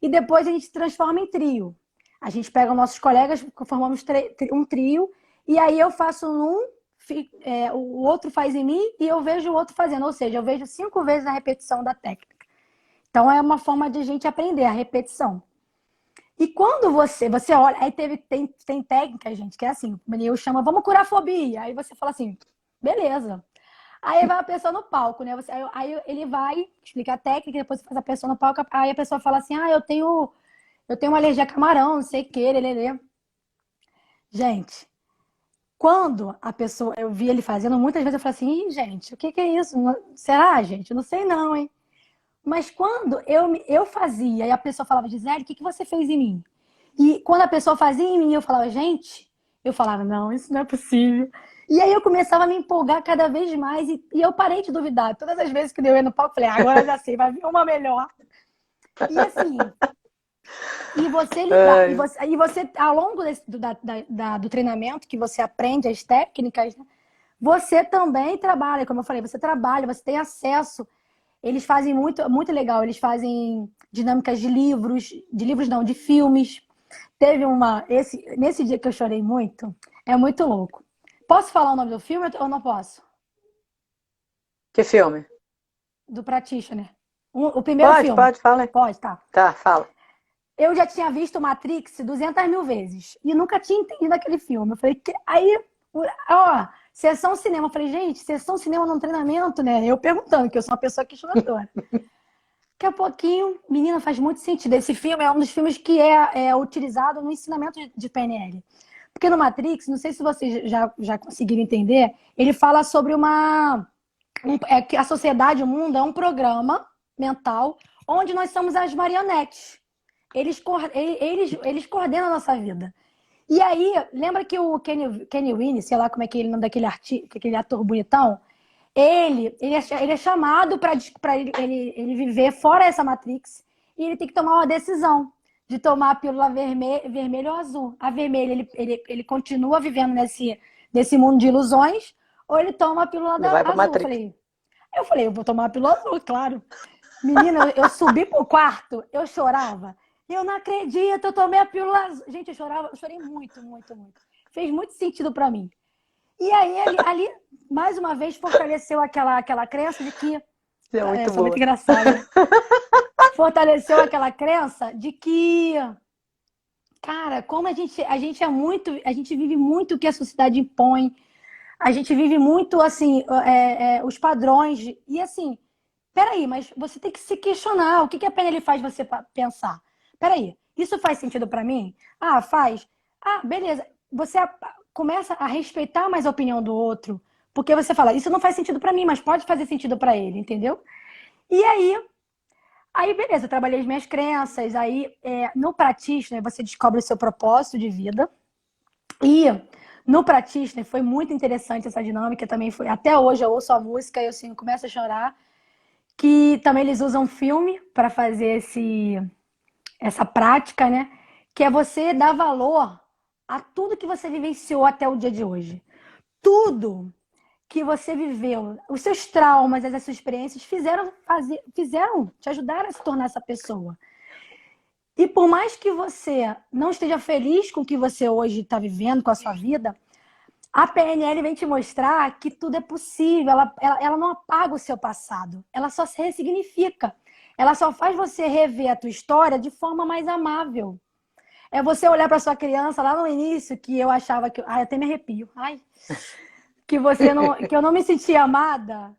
Speaker 2: E depois a gente se transforma em trio. A gente pega nossos colegas, formamos um trio, e aí eu faço o outro faz em mim e eu vejo o outro fazendo. Ou seja, eu vejo 5 vezes a repetição da técnica. Então é uma forma de a gente aprender a repetição. E quando você olha, aí tem técnica, gente, que é assim, o Neil chama, vamos curar a fobia. Aí você fala assim, beleza. Aí vai a pessoa no palco, né? Aí ele vai explicar a técnica, depois você faz a pessoa no palco, aí a pessoa fala assim, eu tenho uma alergia a camarão, não sei o que, lelê. Gente, quando a pessoa, eu vi ele fazendo, muitas vezes eu falo assim, ih, gente, o que é isso? Será, gente? Eu não sei não, hein? Mas quando eu fazia e a pessoa falava, Gisele, o que você fez em mim? E quando a pessoa fazia em mim, eu falava, gente, eu falava, não, isso não é possível. E aí eu começava a me empolgar cada vez mais e eu parei de duvidar. Todas as vezes que eu ia no palco, eu falei, agora eu já sei, vai vir uma melhor. E assim, e você lidar, e você ao longo do treinamento, que você aprende as técnicas, né, você também trabalha, como eu falei, você trabalha, você tem acesso. Eles fazem muito, muito legal, eles fazem dinâmicas de livros não, de filmes. Teve nesse dia que eu chorei muito, é muito louco. Posso falar o nome do filme ou não posso?
Speaker 1: Que filme?
Speaker 2: Do Practitioner. O primeiro filme.
Speaker 1: Pode, fala aí.
Speaker 2: Pode, tá.
Speaker 1: Tá, fala.
Speaker 2: Eu já tinha visto Matrix 200 mil vezes e nunca tinha entendido aquele filme. Eu falei, aí, ó, sessão cinema. Eu falei, gente, sessão cinema num treinamento, né? Eu perguntando, que eu sou uma pessoa questionadora. Daqui a pouquinho, menina, faz muito sentido. Esse filme é um dos filmes que é utilizado no ensinamento de PNL. Porque no Matrix, não sei se vocês já conseguiram entender, ele fala sobre que a sociedade, o mundo, é um programa mental onde nós somos as marionetes. Eles coordenam a nossa vida. E aí, lembra que o Kenny Winnie, sei lá como é que ele nome daquele aquele ator bonitão, ele é chamado para ele viver fora essa Matrix e ele tem que tomar uma decisão de tomar a pílula vermelha ou azul. A vermelha, ele continua vivendo nesse mundo de ilusões ou ele toma a pílula azul. Eu falei, eu vou tomar a pílula azul, claro. Menina, eu subi pro quarto, eu chorava. Eu não acredito, eu tomei a pílula azul. Gente, eu chorei muito, muito, muito. Fez muito sentido para mim. E aí, ali, mais uma vez, fortaleceu aquela crença de que...
Speaker 1: É muito
Speaker 2: sou muito engraçada. Fortaleceu aquela crença de que... Cara, como a gente é muito... A gente vive muito o que a sociedade impõe. A gente vive muito, assim, os padrões. E, assim, peraí, mas você tem que se questionar. O que a PNL faz você pensar? Peraí, isso faz sentido para mim? Ah, faz. Ah, beleza. Você começa a respeitar mais a opinião do outro, porque você fala, isso não faz sentido para mim, mas pode fazer sentido para ele, entendeu? E aí beleza, eu trabalhei as minhas crenças, aí no Practitioner você descobre o seu propósito de vida, e no Practitioner foi muito interessante essa dinâmica, também foi, até hoje eu ouço a música e eu assim, começo a chorar, que também eles usam filme para fazer essa prática, né? Que é você dar valor a tudo que você vivenciou até o dia de hoje. Tudo que você viveu, os seus traumas, as suas experiências fizeram te ajudar a se tornar essa pessoa. E por mais que você não esteja feliz com o que você hoje está vivendo, com a sua vida, a PNL vem te mostrar que tudo é possível. Ela não apaga o seu passado, ela só se ressignifica. Ela só faz você rever a tua história de forma mais amável. É você olhar para sua criança lá no início, que eu achava que... Ai, até me arrepio. Ai, que eu não me sentia amada.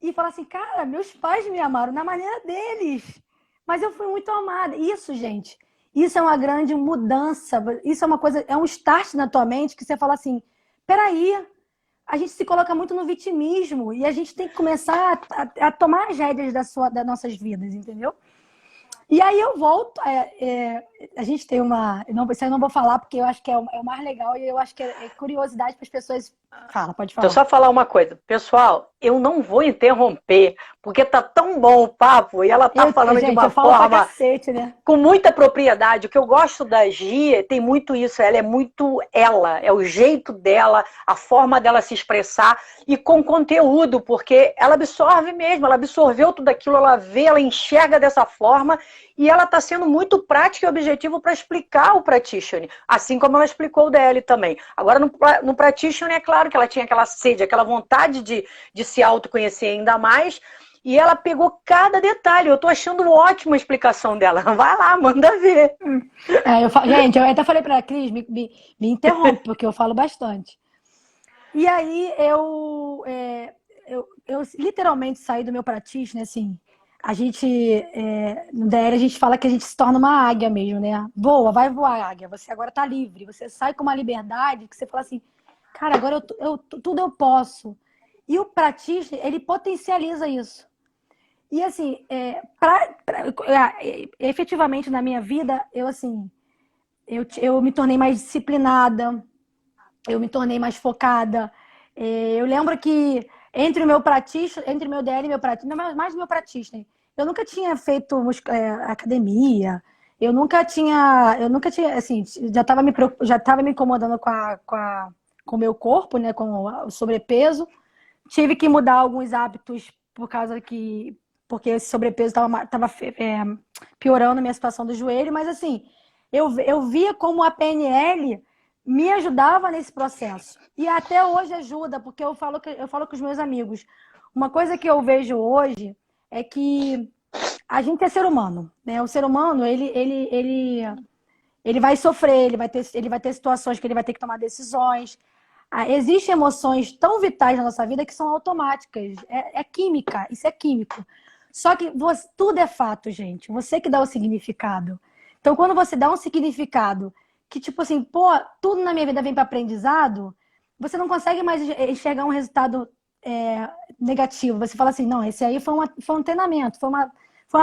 Speaker 2: E falar assim, cara, meus pais me amaram na maneira deles. Mas eu fui muito amada. Isso, gente, isso é uma grande mudança. Isso é uma coisa, é um start na tua mente que você fala assim, peraí, a gente se coloca muito no vitimismo e a gente tem que começar a tomar as rédeas das nossas vidas, entendeu? E aí eu volto, a gente tem uma... Isso eu não vou falar porque eu acho que é o mais legal e eu acho que é curiosidade para as pessoas... Fala, pode
Speaker 1: Deixa eu
Speaker 2: falar.
Speaker 1: só falar uma coisa. Pessoal, eu não vou interromper, porque tá tão bom o papo e ela tá falando de
Speaker 2: Gente,
Speaker 1: uma
Speaker 2: eu falo pra
Speaker 1: forma
Speaker 2: cacete, né?
Speaker 1: com muita propriedade. O que eu gosto da Gia tem muito isso. Ela é muito ela, é o jeito dela, a forma dela se expressar e com conteúdo, porque ela absorve mesmo, ela absorveu tudo aquilo, ela vê, ela enxerga dessa forma e ela está sendo muito prática e objetivo para explicar o practitioner, assim como ela explicou o DL também. Agora, no practitioner, é claro que ela tinha aquela sede, aquela vontade de se autoconhecer ainda mais. E ela pegou cada detalhe. Eu tô achando ótima a explicação dela. Vai lá, manda ver.
Speaker 2: Gente, eu até falei pra Cris, me interrompe, porque eu falo bastante. E aí eu literalmente saí do meu practice, né? Assim, no DL a gente fala que a gente se torna uma águia mesmo, né? Voa, vai voar, águia. Você agora tá livre. Você sai com uma liberdade que você fala assim, cara, agora tudo eu posso. E o practice, ele potencializa isso. E assim, efetivamente na minha vida, eu me tornei mais disciplinada, eu me tornei mais focada. Eu lembro que entre o meu DL e meu pratista, mais do meu pratista, eu nunca tinha feito academia, eu nunca tinha, assim, já estava me incomodando com o meu corpo, né, com o sobrepeso. Tive que mudar alguns hábitos porque esse sobrepeso estava piorando a minha situação do joelho, mas assim, eu via como a PNL me ajudava nesse processo. E até hoje ajuda, porque eu falo com os meus amigos. Uma coisa que eu vejo hoje é que a gente é ser humano, né? O ser humano, ele vai sofrer, ele vai ter situações que ele vai ter que tomar decisões. Existem emoções tão vitais na nossa vida que são automáticas. É química, isso é químico. Só que tudo é fato, gente. Você que dá o significado. Então, quando você dá um significado que, tipo assim, pô, tudo na minha vida vem para aprendizado, você não consegue mais enxergar um resultado negativo. Você fala assim, não, esse aí foi um treinamento, foi uma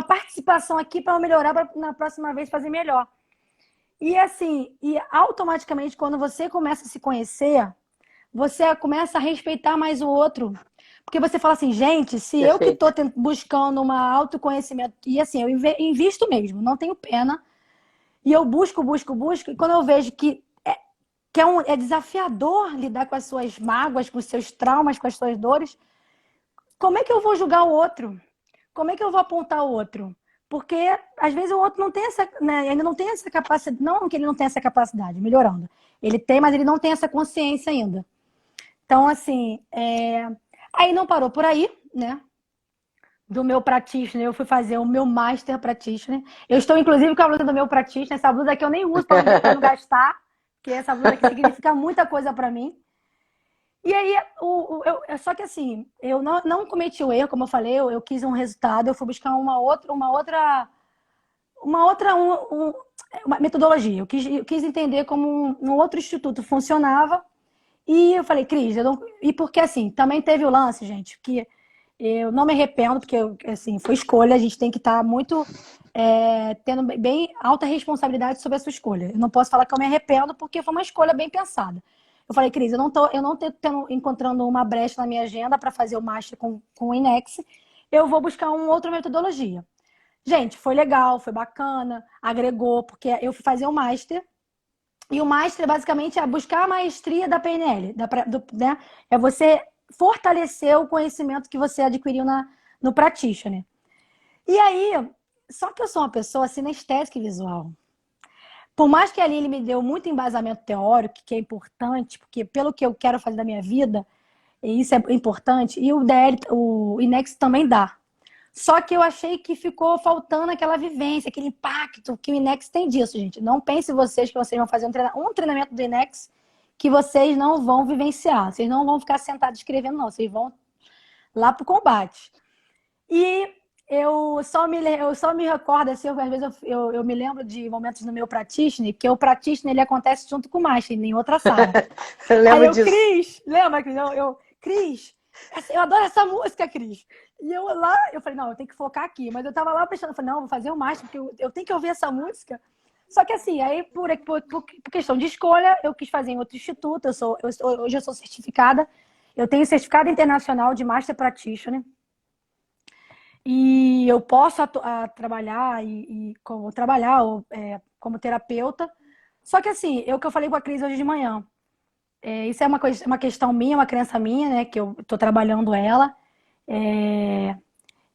Speaker 2: participação aqui para eu melhorar, para na próxima vez fazer melhor. E assim, e automaticamente, quando você começa a se conhecer, você começa a respeitar mais o outro. Porque você fala assim, gente, se eu que
Speaker 1: Perfeito.
Speaker 2: estou buscando uma autoconhecimento, e assim, eu invisto mesmo, não tenho pena, e eu busco, e quando eu vejo que é desafiador lidar com as suas mágoas, com os seus traumas, com as suas dores, como é que eu vou julgar o outro? Como é que eu vou apontar o outro? Porque às vezes o outro não tem essa, né, ainda não tem essa capacidade, não que ele não tenha essa capacidade, melhorando. Ele tem, mas ele não tem essa consciência ainda. Então, assim, aí não parou por aí, né? Do meu practitioner, eu fui fazer o meu Master Practitioner. Eu estou, inclusive, com a blusa do meu practitioner. Essa blusa aqui eu nem uso para não gastar, porque essa blusa aqui significa muita coisa para mim. E aí, só que assim, eu não cometi o erro, como eu falei, eu quis um resultado, eu fui buscar uma metodologia. Eu quis entender como um outro instituto funcionava. E eu falei, Cris, e porque assim, também teve o lance, gente, que eu não me arrependo, porque assim, foi escolha, a gente tem que estar muito tendo bem alta responsabilidade sobre a sua escolha. Eu não posso falar que eu me arrependo, porque foi uma escolha bem pensada. Eu falei, Cris, eu não tô encontrando uma brecha na minha agenda para fazer o Master com o Inex, eu vou buscar uma outra metodologia. Gente, foi legal, foi bacana, agregou, porque eu fui fazer o Master, e o Master basicamente é buscar a maestria da PNL, né? É você fortalecer o conhecimento que você adquiriu no Practitioner. E aí, Só que eu sou uma pessoa sinestésica e visual. Por mais que ali ele me deu muito embasamento teórico, que é importante, porque pelo que eu quero fazer da minha vida, e isso é importante, e o DL, o INEX também dá. Só que eu achei que ficou faltando aquela vivência, aquele impacto que o INEX tem disso, gente. Não pense vocês que vocês vão fazer um treinamento do INEX que vocês não vão vivenciar. Vocês não vão ficar sentados escrevendo, não. Vocês vão lá pro combate. E eu só me recordo, assim, às vezes eu me lembro de momentos no meu practitioner, que o practitioner ele acontece junto com o master, em outra sala.
Speaker 1: Eu
Speaker 2: Aí
Speaker 1: lembro
Speaker 2: eu,
Speaker 1: disso.
Speaker 2: Cris, lembra, Cris? Cris, eu adoro essa música, Cris. E eu lá, eu falei, não, eu tenho que focar aqui. Mas eu tava lá prestando, eu falei, não, vou fazer o master, porque eu tenho que ouvir essa música. Só que assim, aí por questão de escolha, eu quis fazer em outro instituto, hoje eu sou certificada, eu tenho certificado internacional de Master Practitioner, e eu posso trabalhar como terapeuta. Só que assim, é o que eu falei com a Cris hoje de manhã. Isso é uma questão minha, uma crença minha, né? Que eu estou trabalhando ela.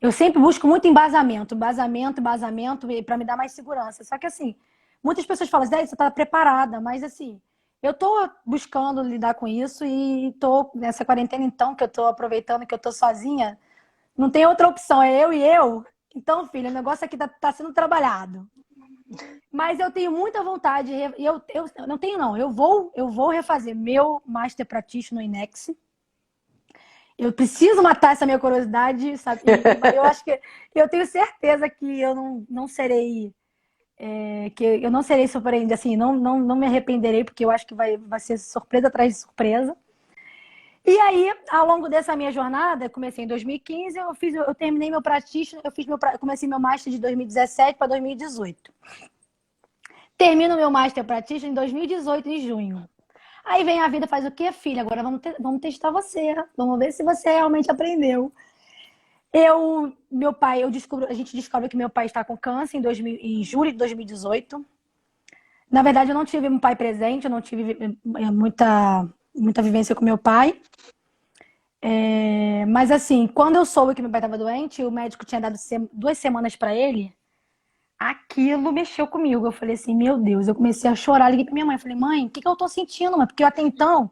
Speaker 2: Eu sempre busco muito embasamento para me dar mais segurança. Só que assim, muitas pessoas falam assim, você está preparada, mas assim, eu estou buscando lidar com isso e estou nessa quarentena, então, que eu estou aproveitando que eu estou sozinha. Não tem outra opção, é eu e eu. Então, filho, o negócio aqui tá sendo trabalhado. Mas eu tenho muita vontade, eu não tenho não, eu vou refazer meu Master Practitioner no INEX. Eu preciso matar essa minha curiosidade, sabe? Eu acho que eu tenho certeza que eu não serei que eu não serei surpreendida, assim, não me arrependerei, porque eu acho que vai ser surpresa atrás de surpresa. E aí, ao longo dessa minha jornada, comecei em 2015, eu terminei meu practitioner, eu comecei meu master de 2017 para 2018. Termino meu master practitioner em 2018, em junho. Aí vem a vida e faz o quê, filha? Agora vamos testar você. Vamos ver se você realmente aprendeu. A gente descobre que meu pai está com câncer em julho de 2018. Na verdade, eu não tive um pai presente, eu não tive muita vivência com meu pai. Mas assim, quando eu soube que meu pai estava doente, o médico tinha dado 2 semanas para ele, aquilo mexeu comigo. Eu falei assim, meu Deus, eu comecei a chorar, liguei para minha mãe, falei, mãe, o que eu tô sentindo? Porque até então,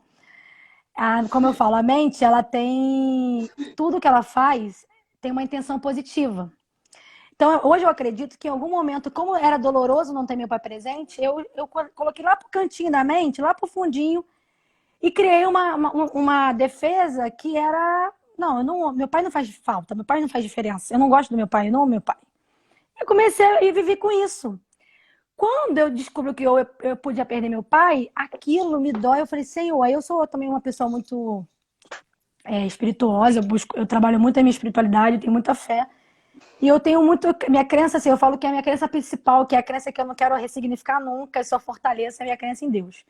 Speaker 2: como eu falo, a mente, ela tem, tudo que ela faz tem uma intenção positiva. Então, hoje eu acredito que em algum momento, como era doloroso não ter meu pai presente, eu coloquei lá pro cantinho da mente, lá pro fundinho, e criei uma defesa que era, meu pai não faz falta, meu pai não faz diferença, eu não gosto do meu pai, eu não amo meu pai. Eu comecei a viver com isso. Quando eu descubro que eu podia perder meu pai, aquilo me dói. Eu falei, Senhor, aí eu sou também uma pessoa muito espirituosa, eu trabalho muito a minha espiritualidade, eu tenho muita fé. E eu tenho muito, minha crença, assim, eu falo que é a minha crença principal, que é a crença que eu não quero ressignificar nunca, eu só fortaleço a minha crença em Deus.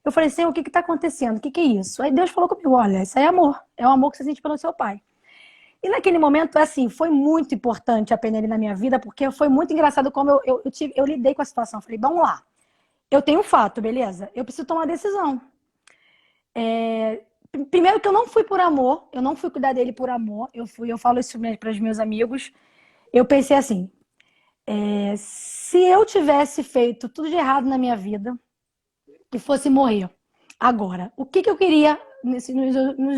Speaker 2: Eu falei, Senhor, o que está acontecendo? O que é isso? Aí Deus falou comigo, olha, isso aí é amor. É o amor que você sente pelo seu pai. E naquele momento, assim, foi muito importante a PNL na minha vida, porque foi muito engraçado como eu lidei com a situação. Eu falei, vamos lá, eu tenho um fato, beleza? Eu preciso tomar uma decisão. Primeiro que eu não fui por amor, eu não fui cuidar dele por amor, eu falo isso para os meus amigos. Eu pensei assim, se eu tivesse feito tudo de errado na minha vida, e fosse morrer agora, o que eu queria nos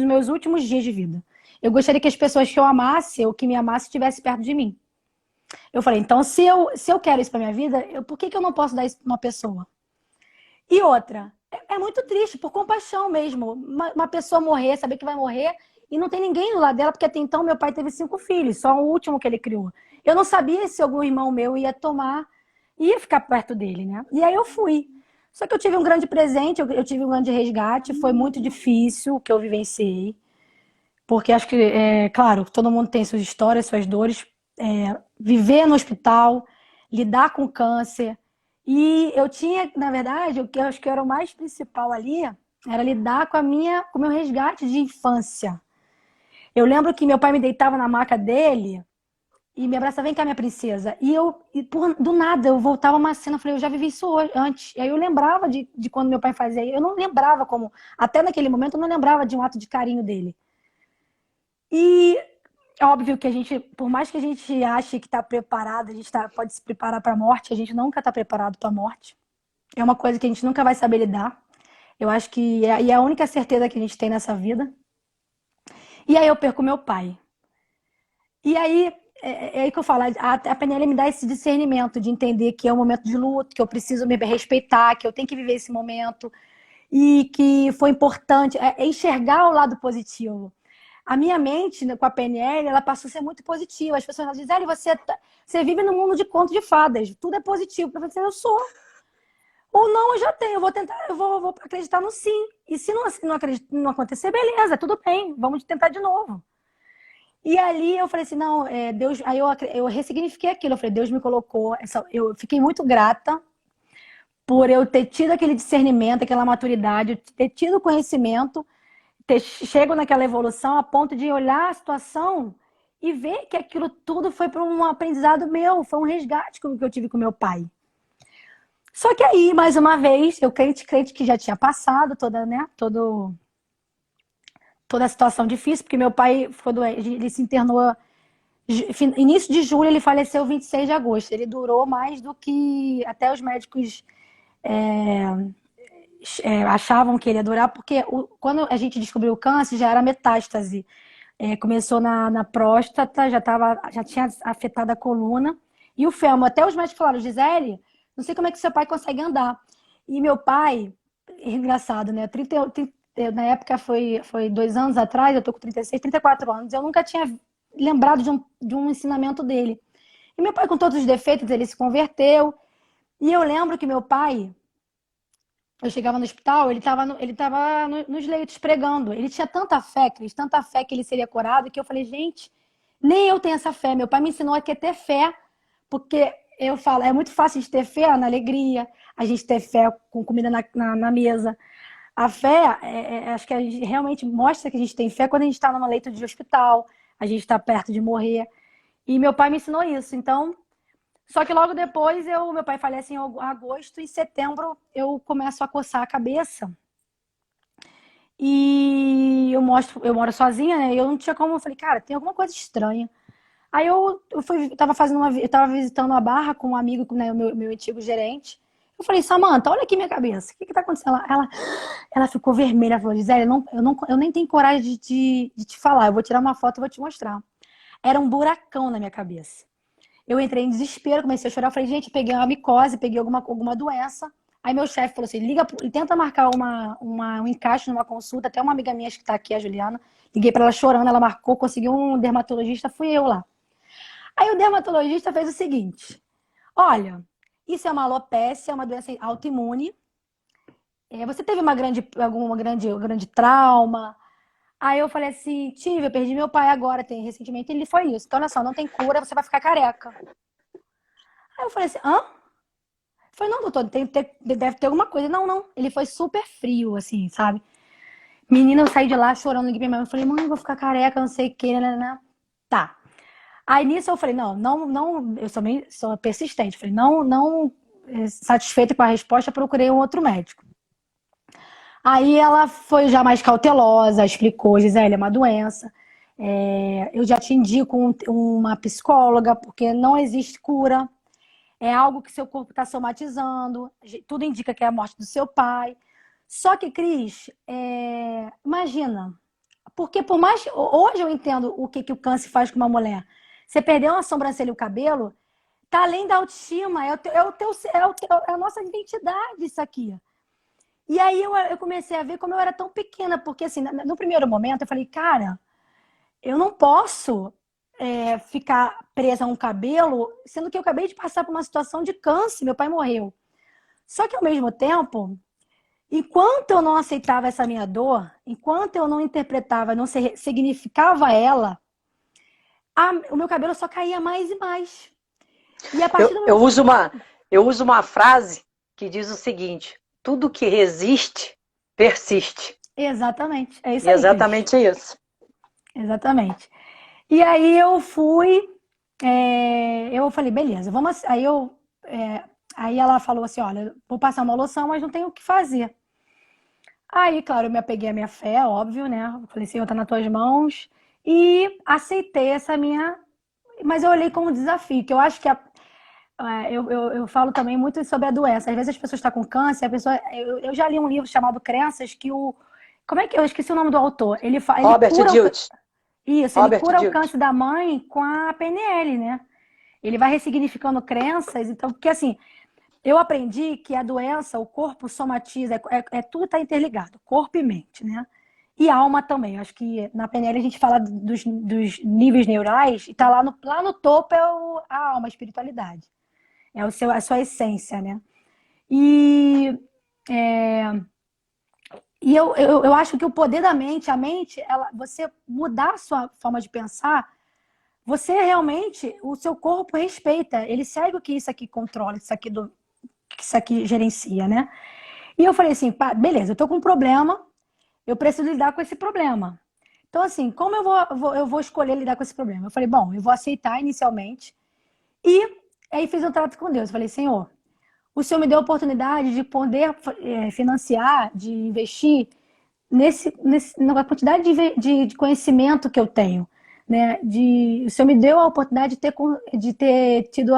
Speaker 2: meus últimos dias de vida? Eu gostaria que as pessoas que eu amasse ou que me amasse estivessem perto de mim. Eu falei, então se eu quero isso pra minha vida, por que eu não posso dar isso pra uma pessoa? E outra, é muito triste, por compaixão mesmo. Uma pessoa morrer, saber que vai morrer, e não tem ninguém do lado dela, porque até então meu pai teve 5 filhos, só o último que ele criou. Eu não sabia se algum irmão meu ia ficar perto dele, né? E aí eu fui. Só que eu tive um grande presente, eu tive um grande resgate, foi muito difícil o que eu vivenciei. Porque acho que, claro, todo mundo tem suas histórias, suas dores. Viver no hospital, lidar com câncer. E eu tinha, na verdade, o que eu acho que era o mais principal ali, era lidar com o meu resgate de infância. Eu lembro que meu pai me deitava na maca dele e me abraçava, vem cá, minha princesa. Do nada, eu voltava uma cena, eu falei, eu já vivi isso antes. E aí eu lembrava de quando meu pai fazia isso. Eu não lembrava como, até naquele momento, eu não lembrava de um ato de carinho dele. E É óbvio que a gente, por mais que a gente ache que está preparado, pode se preparar para a morte, a gente nunca está preparado para a morte. É uma coisa que a gente nunca vai saber lidar. Eu acho que é a única certeza que a gente tem nessa vida. E aí eu perco meu pai. E aí é aí que eu falo, a PNL me dá esse discernimento de entender que é um momento de luto, que eu preciso me respeitar, que eu tenho que viver esse momento e que foi importante é enxergar o lado positivo. A minha mente, né, com a PNL, ela passou a ser muito positiva. As pessoas dizem, Gisele, você vive num mundo de conto de fadas, tudo é positivo. Eu falei, eu sou. Ou não, eu já tenho, eu vou tentar, vou acreditar no sim. E se não acontecer, beleza, tudo bem, vamos tentar de novo. E ali eu falei assim, não, Deus, aí eu ressignifiquei aquilo, eu falei, Deus me colocou, eu fiquei muito grata por eu ter tido aquele discernimento, aquela maturidade, ter tido conhecimento, ter chego naquela evolução a ponto de olhar a situação e ver que aquilo tudo foi para um aprendizado meu, foi um resgate que eu tive com meu pai. Só que aí, mais uma vez, eu crente que já tinha passado toda a situação difícil, porque meu pai ficou doente, ele se internou início de julho, ele faleceu 26 de agosto. Ele durou mais do que até os médicos achavam que ele ia durar, porque quando a gente descobriu o câncer, já era metástase. Começou na próstata, já tinha afetado a coluna e o fêmur. Até os médicos falaram, Gisele, não sei como é que seu pai consegue andar. E meu pai, é engraçado, né? Na época foi 2 anos atrás, eu tô com 36, 34 anos, eu nunca tinha lembrado de um ensinamento dele. E meu pai, com todos os defeitos, ele se converteu. E eu lembro que meu pai, eu chegava no hospital, ele tava nos leitos pregando. Ele tinha tanta fé, Cris, tanta fé que ele seria curado, que eu falei, gente, nem eu tenho essa fé. Meu pai me ensinou a ter fé, porque eu falo, é muito fácil de ter fé na alegria, a gente ter fé com comida na mesa. A fé, acho que a gente realmente mostra que a gente tem fé quando a gente está numa leito de hospital, a gente está perto de morrer. E meu pai me ensinou isso. Então, só que logo depois, meu pai falece em agosto, em setembro eu começo a coçar a cabeça. E eu moro sozinha, né? Eu não tinha como, eu falei, cara, tem alguma coisa estranha. Aí eu tava visitando a barra com um amigo, né, o meu antigo gerente. Eu falei, Samanta, olha aqui minha cabeça. O que tá acontecendo? Ela ficou vermelha. Ela falou, Gisele, eu nem tenho coragem de te falar. Eu vou tirar uma foto e vou te mostrar. Era um buracão na minha cabeça. Eu entrei em desespero, comecei a chorar. Eu falei, gente, peguei uma micose, peguei alguma doença. Aí meu chefe falou assim, tenta marcar um encaixe numa consulta. Até uma amiga minha que tá aqui, a Juliana. Liguei pra ela chorando, ela marcou, conseguiu um dermatologista, fui eu lá. Aí o dermatologista fez o seguinte, olha, isso é uma alopecia, é uma doença autoimune. Você teve algum grande trauma? Aí eu falei assim, eu perdi meu pai agora, recentemente, ele foi isso. Então, olha só, não tem cura, você vai ficar careca. Aí eu falei assim, hã? Eu falei, não, doutor, deve ter alguma coisa. Não, não. Ele foi super frio, assim, sabe? Menina, eu saí de lá chorando, liguei pra minha mãe. Eu falei, mãe, eu vou ficar careca, não sei o que, né? Tá. Aí nisso eu falei, não, eu sou persistente. Eu falei, não satisfeita com a resposta, procurei um outro médico. Aí ela foi já mais cautelosa, explicou, Gisele, é uma doença. Eu já te indico uma psicóloga, porque não existe cura. É algo que seu corpo está somatizando. Tudo indica que é a morte do seu pai. Só que, Cris, imagina. Porque por mais... Hoje eu entendo o que o câncer faz com uma mulher. Você perdeu uma sobrancelha e o cabelo, tá além da autoestima. É a nossa identidade isso aqui. E aí eu comecei a ver como eu era tão pequena. Porque assim, no primeiro momento eu falei, cara, eu não posso... ficar presa a um cabelo, sendo que eu acabei de passar por uma situação de câncer, meu pai morreu. Só que ao mesmo tempo, enquanto eu não aceitava essa minha dor, enquanto eu não interpretava, não significava ela, o meu cabelo só caía mais e mais. E a partir do
Speaker 1: eu uso uma frase que diz o seguinte: tudo que resiste, persiste.
Speaker 2: Exatamente, é isso
Speaker 1: E
Speaker 2: aí,
Speaker 1: exatamente
Speaker 2: Cris.
Speaker 1: isso.
Speaker 2: Exatamente. E aí eu fui, eu falei, beleza, vamos. Aí ela falou assim, olha, vou passar uma loção, mas não tenho o que fazer. Aí, claro, eu me apeguei à minha fé, óbvio, né? Eu falei, Senhor, tá nas tuas mãos. e aceitei essa minha. Mas eu olhei como desafio, que eu acho que eu falo também muito sobre a doença. Às vezes as pessoas estão com câncer, eu já li um livro chamado Crenças, que o. Como é que eu esqueci o nome do autor? Ele
Speaker 1: Robert
Speaker 2: cura
Speaker 1: Dilts.
Speaker 2: isso, ele
Speaker 1: Robert
Speaker 2: cura o
Speaker 1: Dilts.
Speaker 2: câncer da mãe com a PNL, né? Ele vai ressignificando crenças, então, porque assim, eu aprendi que a doença, o corpo somatiza, tudo está interligado, corpo e mente, né? E alma também. Acho que na PNL a gente fala dos níveis neurais e tá lá no topo a alma, a espiritualidade. É a sua essência, né? E, é, eu acho que o poder da mente, a mente, você mudar a sua forma de pensar, você realmente, o seu corpo respeita, ele segue o que isso aqui controla, que isso aqui gerencia, né? E eu falei assim, pá, beleza, eu tô com um problema, eu preciso lidar com esse problema. Então, assim, como eu vou escolher lidar com esse problema? Eu falei, bom, eu vou aceitar inicialmente. E aí fiz um trato com Deus. Eu falei, Senhor, o Senhor me deu a oportunidade de poder financiar, de investir na quantidade de conhecimento que eu tenho. Né? O Senhor me deu a oportunidade de ter tido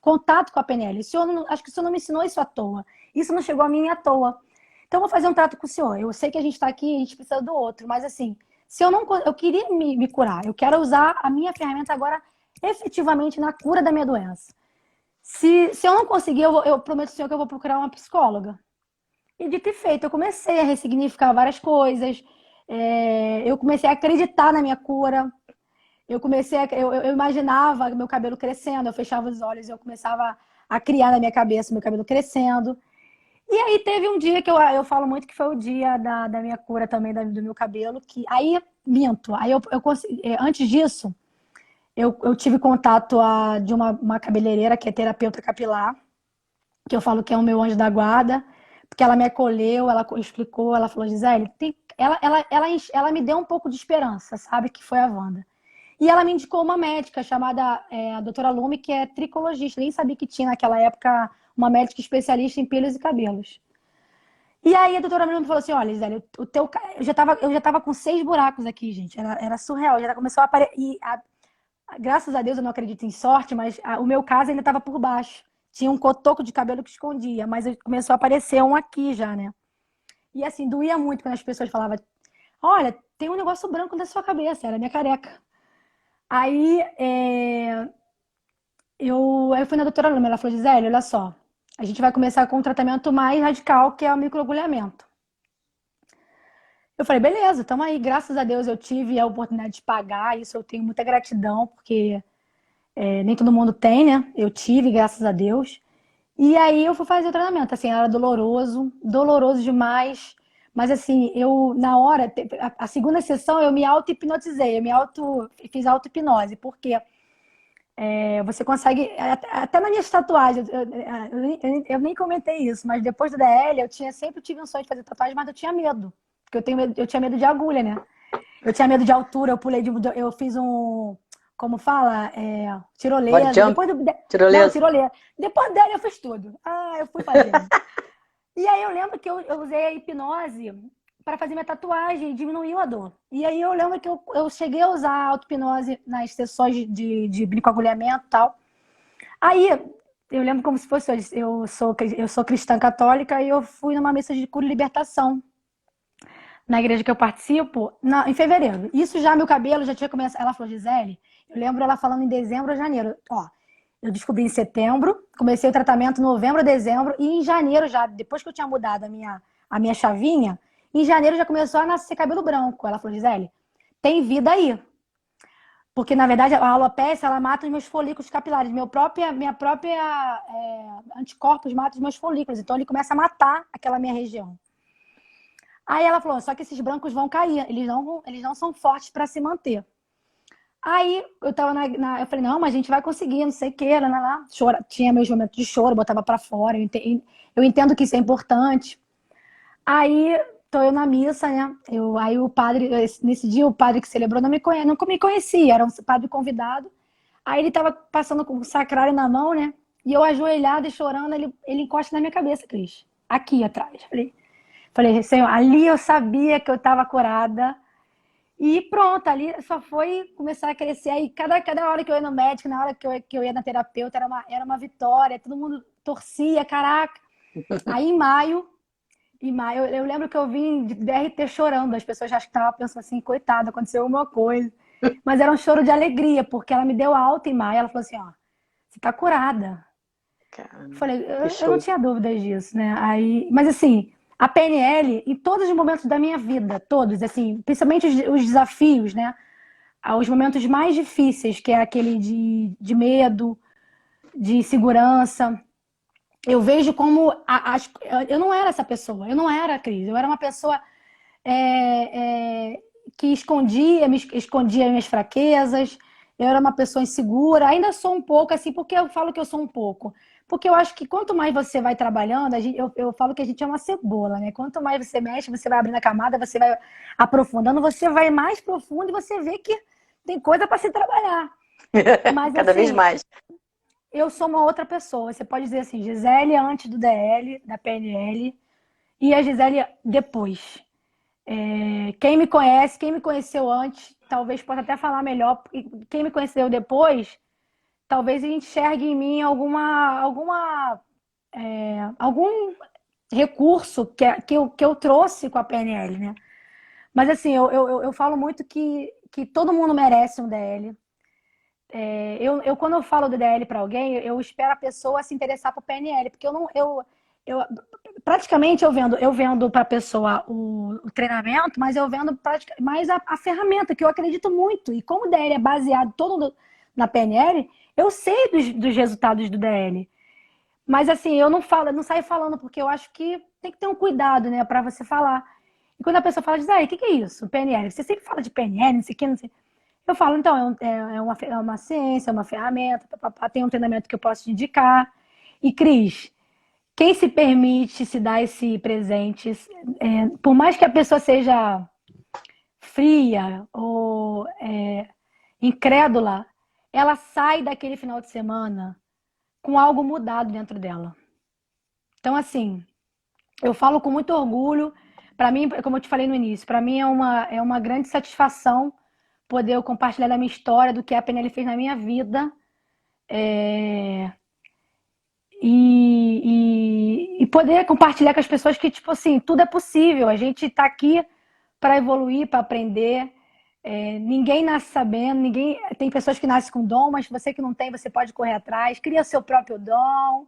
Speaker 2: contato com a PNL. Acho que o Senhor não me ensinou isso à toa. Isso não chegou a mim à toa. Então, eu vou fazer um trato com o Senhor. Eu sei que a gente está aqui, a gente precisa do outro, mas assim, se eu não, eu queria me curar, eu quero usar a minha ferramenta agora efetivamente na cura da minha doença. Se eu não conseguir, eu prometo ao Senhor que eu vou procurar uma psicóloga. E dito e feito, eu comecei a ressignificar várias coisas, eu comecei a acreditar na minha cura, eu imaginava meu cabelo crescendo, eu fechava os olhos e eu começava a criar na minha cabeça meu cabelo crescendo. E aí teve um dia que eu falo muito que foi o dia da minha cura também, do meu cabelo, que aí minto. Aí eu consegui, antes disso, eu tive contato de uma cabeleireira que é terapeuta capilar, que eu falo que é o meu anjo da guarda, porque ela me acolheu, ela explicou, ela falou, Gisele, ela me deu um pouco de esperança, sabe? Que foi a Wanda. E ela me indicou uma médica chamada a doutora Lume, que é tricologista. Nem sabia que tinha naquela época uma médica especialista em pelos e cabelos. E aí a doutora Lume falou assim, olha, Gisele, eu já tava com 6 buracos aqui, gente. Era surreal, já começou a aparecer. Graças a Deus eu não acredito em sorte, mas o meu caso ainda estava por baixo. Tinha um cotoco de cabelo que escondia, mas começou a aparecer um aqui já, né? E assim, doía muito quando as pessoas falavam, olha, tem um negócio branco na sua cabeça, era minha careca. Aí eu fui na doutora Luma, ela falou, Gisele, olha só, a gente vai começar com um tratamento mais radical, que é o microagulhamento. Eu falei, beleza, tamo aí, graças a Deus eu tive a oportunidade de pagar, isso eu tenho muita gratidão, porque nem todo mundo tem, né? Eu tive, graças a Deus. E aí eu fui fazer o treinamento, assim, era doloroso, doloroso demais. Mas assim, na hora, a segunda sessão eu me auto-hipnotizei, fiz auto-hipnose, porque você consegue, até nas minhas tatuagens, eu nem comentei isso, mas depois do DL eu sempre tive um sonho de fazer tatuagem, mas eu tinha medo, porque eu tinha medo de agulha, né? Eu tinha medo de altura, eu fiz como fala?
Speaker 1: Body
Speaker 2: Tirolesa.
Speaker 1: jump.
Speaker 2: Não,
Speaker 1: Tirolesa.
Speaker 2: tirolesa. Depois dela eu fiz tudo. Eu fui fazendo. E aí eu lembro que eu usei a hipnose para fazer minha tatuagem e diminuiu a dor. E aí eu lembro que eu cheguei a usar a auto-hipnose nas sessões de brincoagulhamento e tal. Aí eu lembro como se fosse hoje. Eu sou cristã católica e eu fui numa missa de cura e libertação na igreja que eu participo, em fevereiro. Isso já, meu cabelo já tinha começado. Ela falou, Gisele, eu lembro ela falando em dezembro ou janeiro. Ó, eu descobri em setembro, comecei o tratamento em novembro, dezembro, e em janeiro já, depois que eu tinha mudado a minha chavinha, em janeiro já começou a nascer cabelo branco. Ela falou, Gisele, tem vida aí. Porque, na verdade, a alopecia, ela mata os meus folículos capilares. Minha própria anticorpos mata os meus folículos. Então, ele começa a matar aquela minha região. Aí ela falou, só que esses brancos vão cair, eles não são fortes para se manter. Aí eu tava eu falei, não, mas a gente vai conseguir, não sei o que, lá. Tinha meus momentos de choro, botava para fora, eu entendo que isso é importante. Aí tô eu na missa, né? Aí o padre, nesse dia o padre que celebrou não me conhecia, era um padre convidado. Aí ele tava passando com o sacrário na mão, né? E eu ajoelhada e chorando, ele encosta na minha cabeça, Cris, aqui atrás. Falei, Senhor, ali eu sabia que eu estava curada. E pronto, ali só foi começar a crescer. Aí cada hora que eu ia no médico, na hora que eu ia na terapeuta, era uma vitória, todo mundo torcia, caraca. Aí em maio, eu lembro que eu vim de DRT chorando, as pessoas já estavam pensando assim, coitada, aconteceu alguma coisa. Mas era um choro de alegria, porque ela me deu alta em maio, ela falou assim, ó, você tá curada. Eu
Speaker 1: Caramba,
Speaker 2: falei,
Speaker 1: que
Speaker 2: eu não
Speaker 1: show.
Speaker 2: tinha dúvidas disso, né? Aí, mas assim, a PNL, em todos os momentos da minha vida, todos, assim, principalmente os desafios, né? Os momentos mais difíceis, que é aquele de medo, de segurança, eu vejo como eu não era essa pessoa, eu não era a Cris, eu era uma pessoa que escondia minhas fraquezas, eu era uma pessoa insegura, ainda sou um pouco assim, porque eu falo que eu sou um pouco. Porque eu acho que quanto mais você vai trabalhando, eu falo que a gente é uma cebola, né? Quanto mais você mexe, você vai abrindo a camada, você vai aprofundando, você vai mais profundo e você vê que tem coisa para se trabalhar. Mas
Speaker 1: Cada vez
Speaker 2: assim,
Speaker 1: mais.
Speaker 2: eu sou uma outra pessoa. Você pode dizer assim, Gisele antes do DL, da PNL, e a Gisele depois. Quem me conhece, quem me conheceu antes, talvez possa até falar melhor. Quem me conheceu depois, talvez enxergue em mim algum recurso que eu trouxe com a PNL, né? Mas assim, eu falo muito que todo mundo merece um DL. Quando eu falo do DL para alguém, eu espero a pessoa se interessar por PNL, porque eu não, eu praticamente eu vendo para a pessoa o treinamento, mas eu vendo mais a ferramenta, que eu acredito muito. E como o DL é baseado todo na PNL, eu sei dos resultados do DL. Mas assim, eu não saio falando, porque eu acho que tem que ter um cuidado, né, para você falar. E quando a pessoa fala, diz, o que é isso? PNL. Você sempre fala de PNL, não sei o que, não sei. Eu falo, então, é uma ciência, é uma ferramenta, tem um treinamento que eu posso te indicar. E, Cris, quem se permite se dar esse presente, por mais que a pessoa seja fria ou incrédula, ela sai daquele final de semana com algo mudado dentro dela. Então, assim, eu falo com muito orgulho. Para mim, como eu te falei no início, para mim é uma grande satisfação poder eu compartilhar da minha história, do que a PNL fez na minha vida. É, e poder compartilhar com as pessoas que, tipo assim, tudo é possível. A gente está aqui para evoluir, para aprender. Ninguém nasce sabendo, tem pessoas que nascem com dom, mas você que não tem, você pode correr atrás, cria seu próprio dom,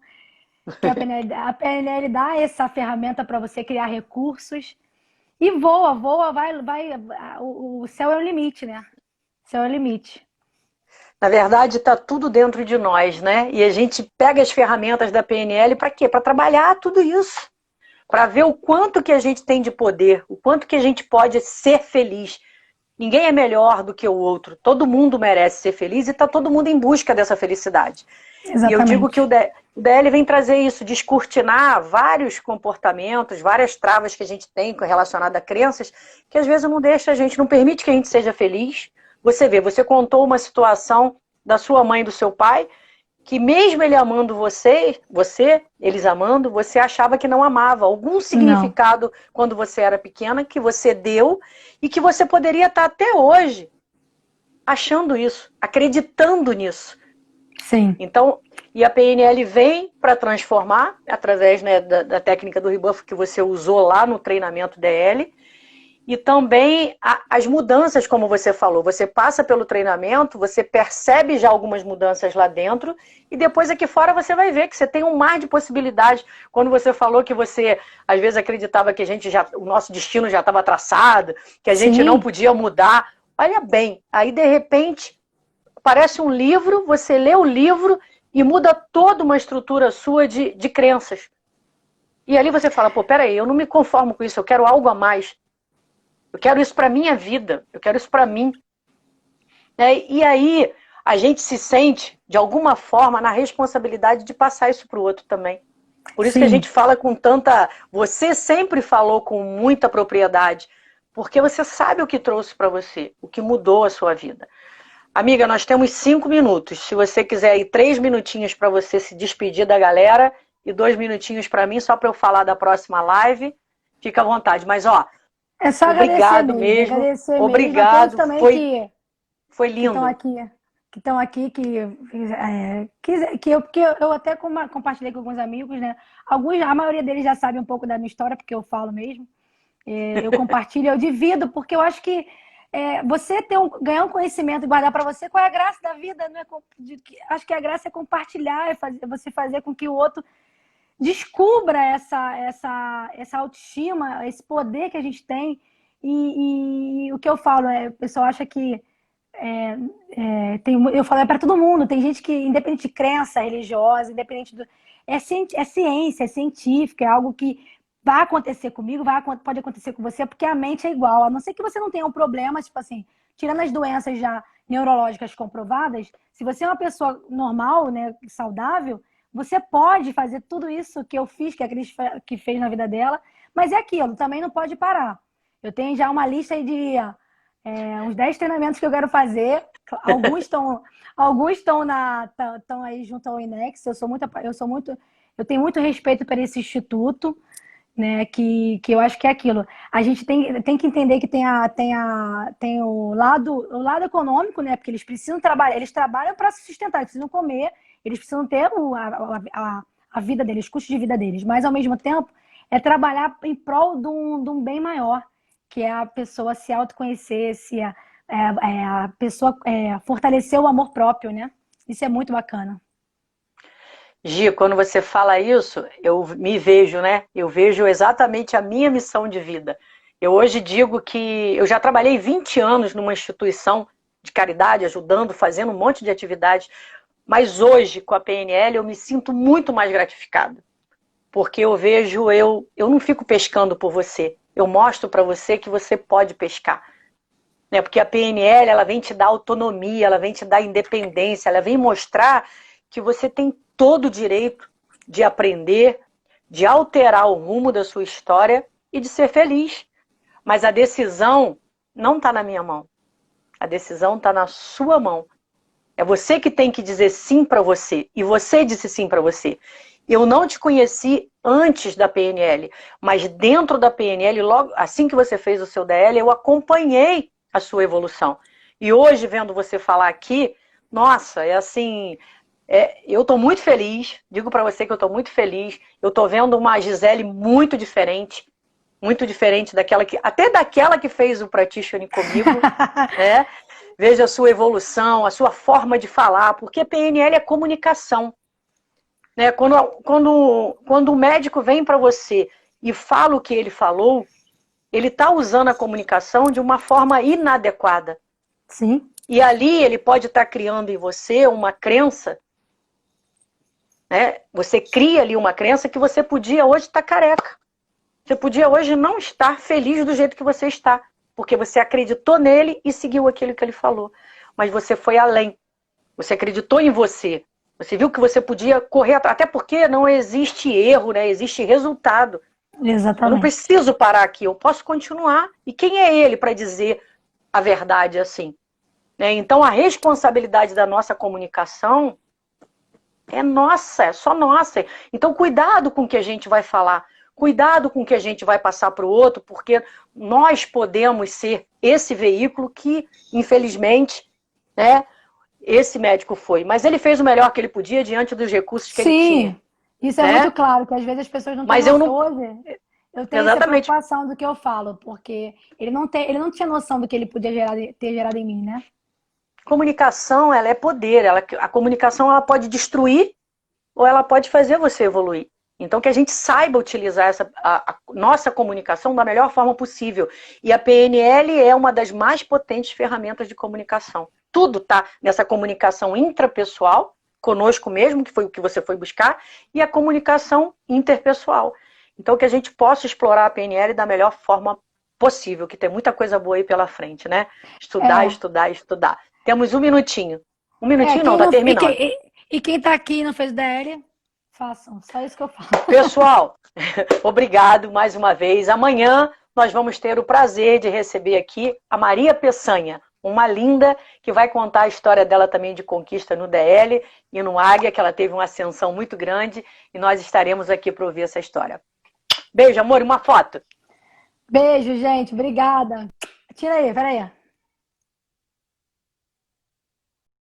Speaker 2: que a PNL dá essa ferramenta para você criar recursos e voa, vai, o céu é o limite, né? O céu é o limite.
Speaker 1: Na verdade, está tudo dentro de nós, né? E a gente pega as ferramentas da PNL para quê? Para trabalhar tudo isso. Para ver o quanto que a gente tem de poder, o quanto que a gente pode ser feliz. Ninguém é melhor do que o outro. Todo mundo merece ser feliz e está todo mundo em busca dessa felicidade. E eu digo que
Speaker 2: Exatamente.
Speaker 1: o DL vem trazer isso, descortinar vários comportamentos, várias travas que a gente tem relacionadas a crenças, que às vezes não deixa a gente, não permite que a gente seja feliz. Você vê, você contou uma situação da sua mãe e do seu pai, que mesmo ele amando eles amando, você achava que não amava. Algum
Speaker 2: Não,
Speaker 1: significado quando você era pequena que você deu e que você poderia estar até hoje achando isso, acreditando nisso.
Speaker 2: sim,
Speaker 1: Então, e a PNL vem para transformar, através, né, da técnica do rebuff que você usou lá no treinamento DL, e também as mudanças, como você falou. Você passa pelo treinamento, você percebe já algumas mudanças lá dentro, e depois aqui fora você vai ver que você tem um mar de possibilidades. Quando você falou que você, às vezes, acreditava que o nosso destino já estava traçado, que a gente não
Speaker 2: sim,
Speaker 1: podia mudar. Olha bem, aí de repente parece um livro, você lê o livro e muda toda uma estrutura sua de crenças. E ali você fala, pô, peraí, eu não me conformo com isso, eu quero algo a mais. Eu quero isso para minha vida, eu quero isso para mim. E aí a gente se sente, de alguma forma, na responsabilidade de passar isso para o outro também. Por isso que a gente
Speaker 2: sim.
Speaker 1: fala com tanta... Você sempre falou com muita propriedade, porque você sabe o que trouxe para você, o que mudou a sua vida. Amiga, nós temos 5 minutos. Se você quiser aí 3 minutinhos para você se despedir da galera e 2 minutinhos para mim, só para eu falar da próxima live, fica à vontade. Mas, ó,
Speaker 2: É só
Speaker 1: Obrigado mesmo.
Speaker 2: agradecer mesmo a todos
Speaker 1: Obrigado.
Speaker 2: também
Speaker 1: Foi
Speaker 2: que estão
Speaker 1: lindo.
Speaker 2: aqui, que eu até compartilhei com alguns amigos, né? A maioria deles já sabe um pouco da minha história, porque eu falo mesmo. Eu compartilho, eu divido, porque eu acho que você ganhar um conhecimento e guardar para você, qual é a graça da vida? Não é, acho que a graça é compartilhar, você fazer com que o outro descubra essa autoestima, esse poder que a gente tem. E o que eu falo o pessoal acha que eu falo, é para todo mundo. Tem gente que, independente de crença religiosa, independente do. É ciência, é científica, é algo que vai acontecer comigo, pode acontecer com você, porque a mente é igual. A não ser que você não tenha um problema, tipo assim, tirando as doenças já neurológicas comprovadas, se você é uma pessoa normal, né, saudável, você pode fazer tudo isso que eu fiz, que a Cris que fez na vida dela, mas é aquilo, também não pode parar. Eu tenho já uma lista aí de uns 10 treinamentos que eu quero fazer. Alguns estão aí junto ao INEX. Eu tenho muito respeito por esse instituto, né? Que eu acho que é aquilo. A gente tem que entender que tem o lado econômico, né? Porque eles precisam trabalhar, eles trabalham para se sustentar, eles precisam comer, eles precisam ter a vida deles, os custos de vida deles, mas ao mesmo tempo é trabalhar em prol de um bem maior, que é a pessoa se autoconhecer, a pessoa fortalecer o amor próprio, né? Isso é muito bacana.
Speaker 1: Gi, quando você fala isso, eu me vejo, né? Eu vejo exatamente a minha missão de vida. Eu hoje digo que eu já trabalhei 20 anos numa instituição de caridade, ajudando, fazendo um monte de atividades, mas hoje, com a PNL, eu me sinto muito mais gratificada. Porque eu vejo, eu não fico pescando por você. Eu mostro para você que você pode pescar. Né? Porque a PNL, ela vem te dar autonomia, ela vem te dar independência, ela vem mostrar que você tem todo o direito de aprender, de alterar o rumo da sua história e de ser feliz. Mas a decisão não está na minha mão. A decisão está na sua mão. É você que tem que dizer sim para você. E você disse sim para você. Eu não te conheci antes da PNL, mas dentro da PNL, logo assim que você fez o seu DL, eu acompanhei a sua evolução. E hoje, vendo você falar aqui, nossa, é assim... eu estou muito feliz, digo para você que eu estou muito feliz. Eu estou vendo uma Gisele muito diferente até daquela que fez o Practitioner comigo, né? Veja a sua evolução, a sua forma de falar, porque PNL é comunicação. Né? Quando o médico vem para você e fala o que ele falou, ele está usando a comunicação de uma forma inadequada.
Speaker 2: Sim.
Speaker 1: E ali ele pode estar criando em você uma crença. Né? Você cria ali uma crença que você podia hoje estar careca. Você podia hoje não estar feliz do jeito que você está, porque você acreditou nele e seguiu aquilo que ele falou. Mas você foi além. Você acreditou em você. Você viu que você podia correr atrás. Até porque não existe erro, né? Existe resultado.
Speaker 2: Exatamente.
Speaker 1: Eu não preciso parar aqui, eu posso continuar. E quem é ele para dizer a verdade assim? Né? Então a responsabilidade da nossa comunicação é nossa, é só nossa. Então cuidado com o que a gente vai falar. Cuidado com o que a gente vai passar para o outro, porque nós podemos ser esse veículo que, infelizmente, né, esse médico foi. Mas ele fez o melhor que ele podia diante dos recursos que ele tinha.
Speaker 2: Sim, isso é muito claro, que às vezes as pessoas não têm noção. Hoje, eu tenho essa preocupação do que eu falo, porque ele não tinha noção do que ele podia ter gerado em mim, né?
Speaker 1: Comunicação, ela é poder. A comunicação, ela pode destruir ou ela pode fazer você evoluir. Então, que a gente saiba utilizar a nossa comunicação da melhor forma possível. E a PNL é uma das mais potentes ferramentas de comunicação. Tudo está nessa comunicação intrapessoal, conosco mesmo, que foi o que você foi buscar, e a comunicação interpessoal. Então, que a gente possa explorar a PNL da melhor forma possível, que tem muita coisa boa aí pela frente, né? Estudar, estudar, estudar. Temos um minutinho. Um minutinho não, tá terminando.
Speaker 2: E quem tá aqui e não fez DL, façam. Só isso que eu falo.
Speaker 1: Pessoal, obrigado mais uma vez. Amanhã nós vamos ter o prazer de receber aqui a Maria Peçanha, uma linda que vai contar a história dela também de conquista no DL e no Águia, que ela teve uma ascensão muito grande e nós estaremos aqui para ouvir essa história. Beijo, amor, uma foto.
Speaker 2: Beijo, gente. Obrigada. Tira aí, peraí.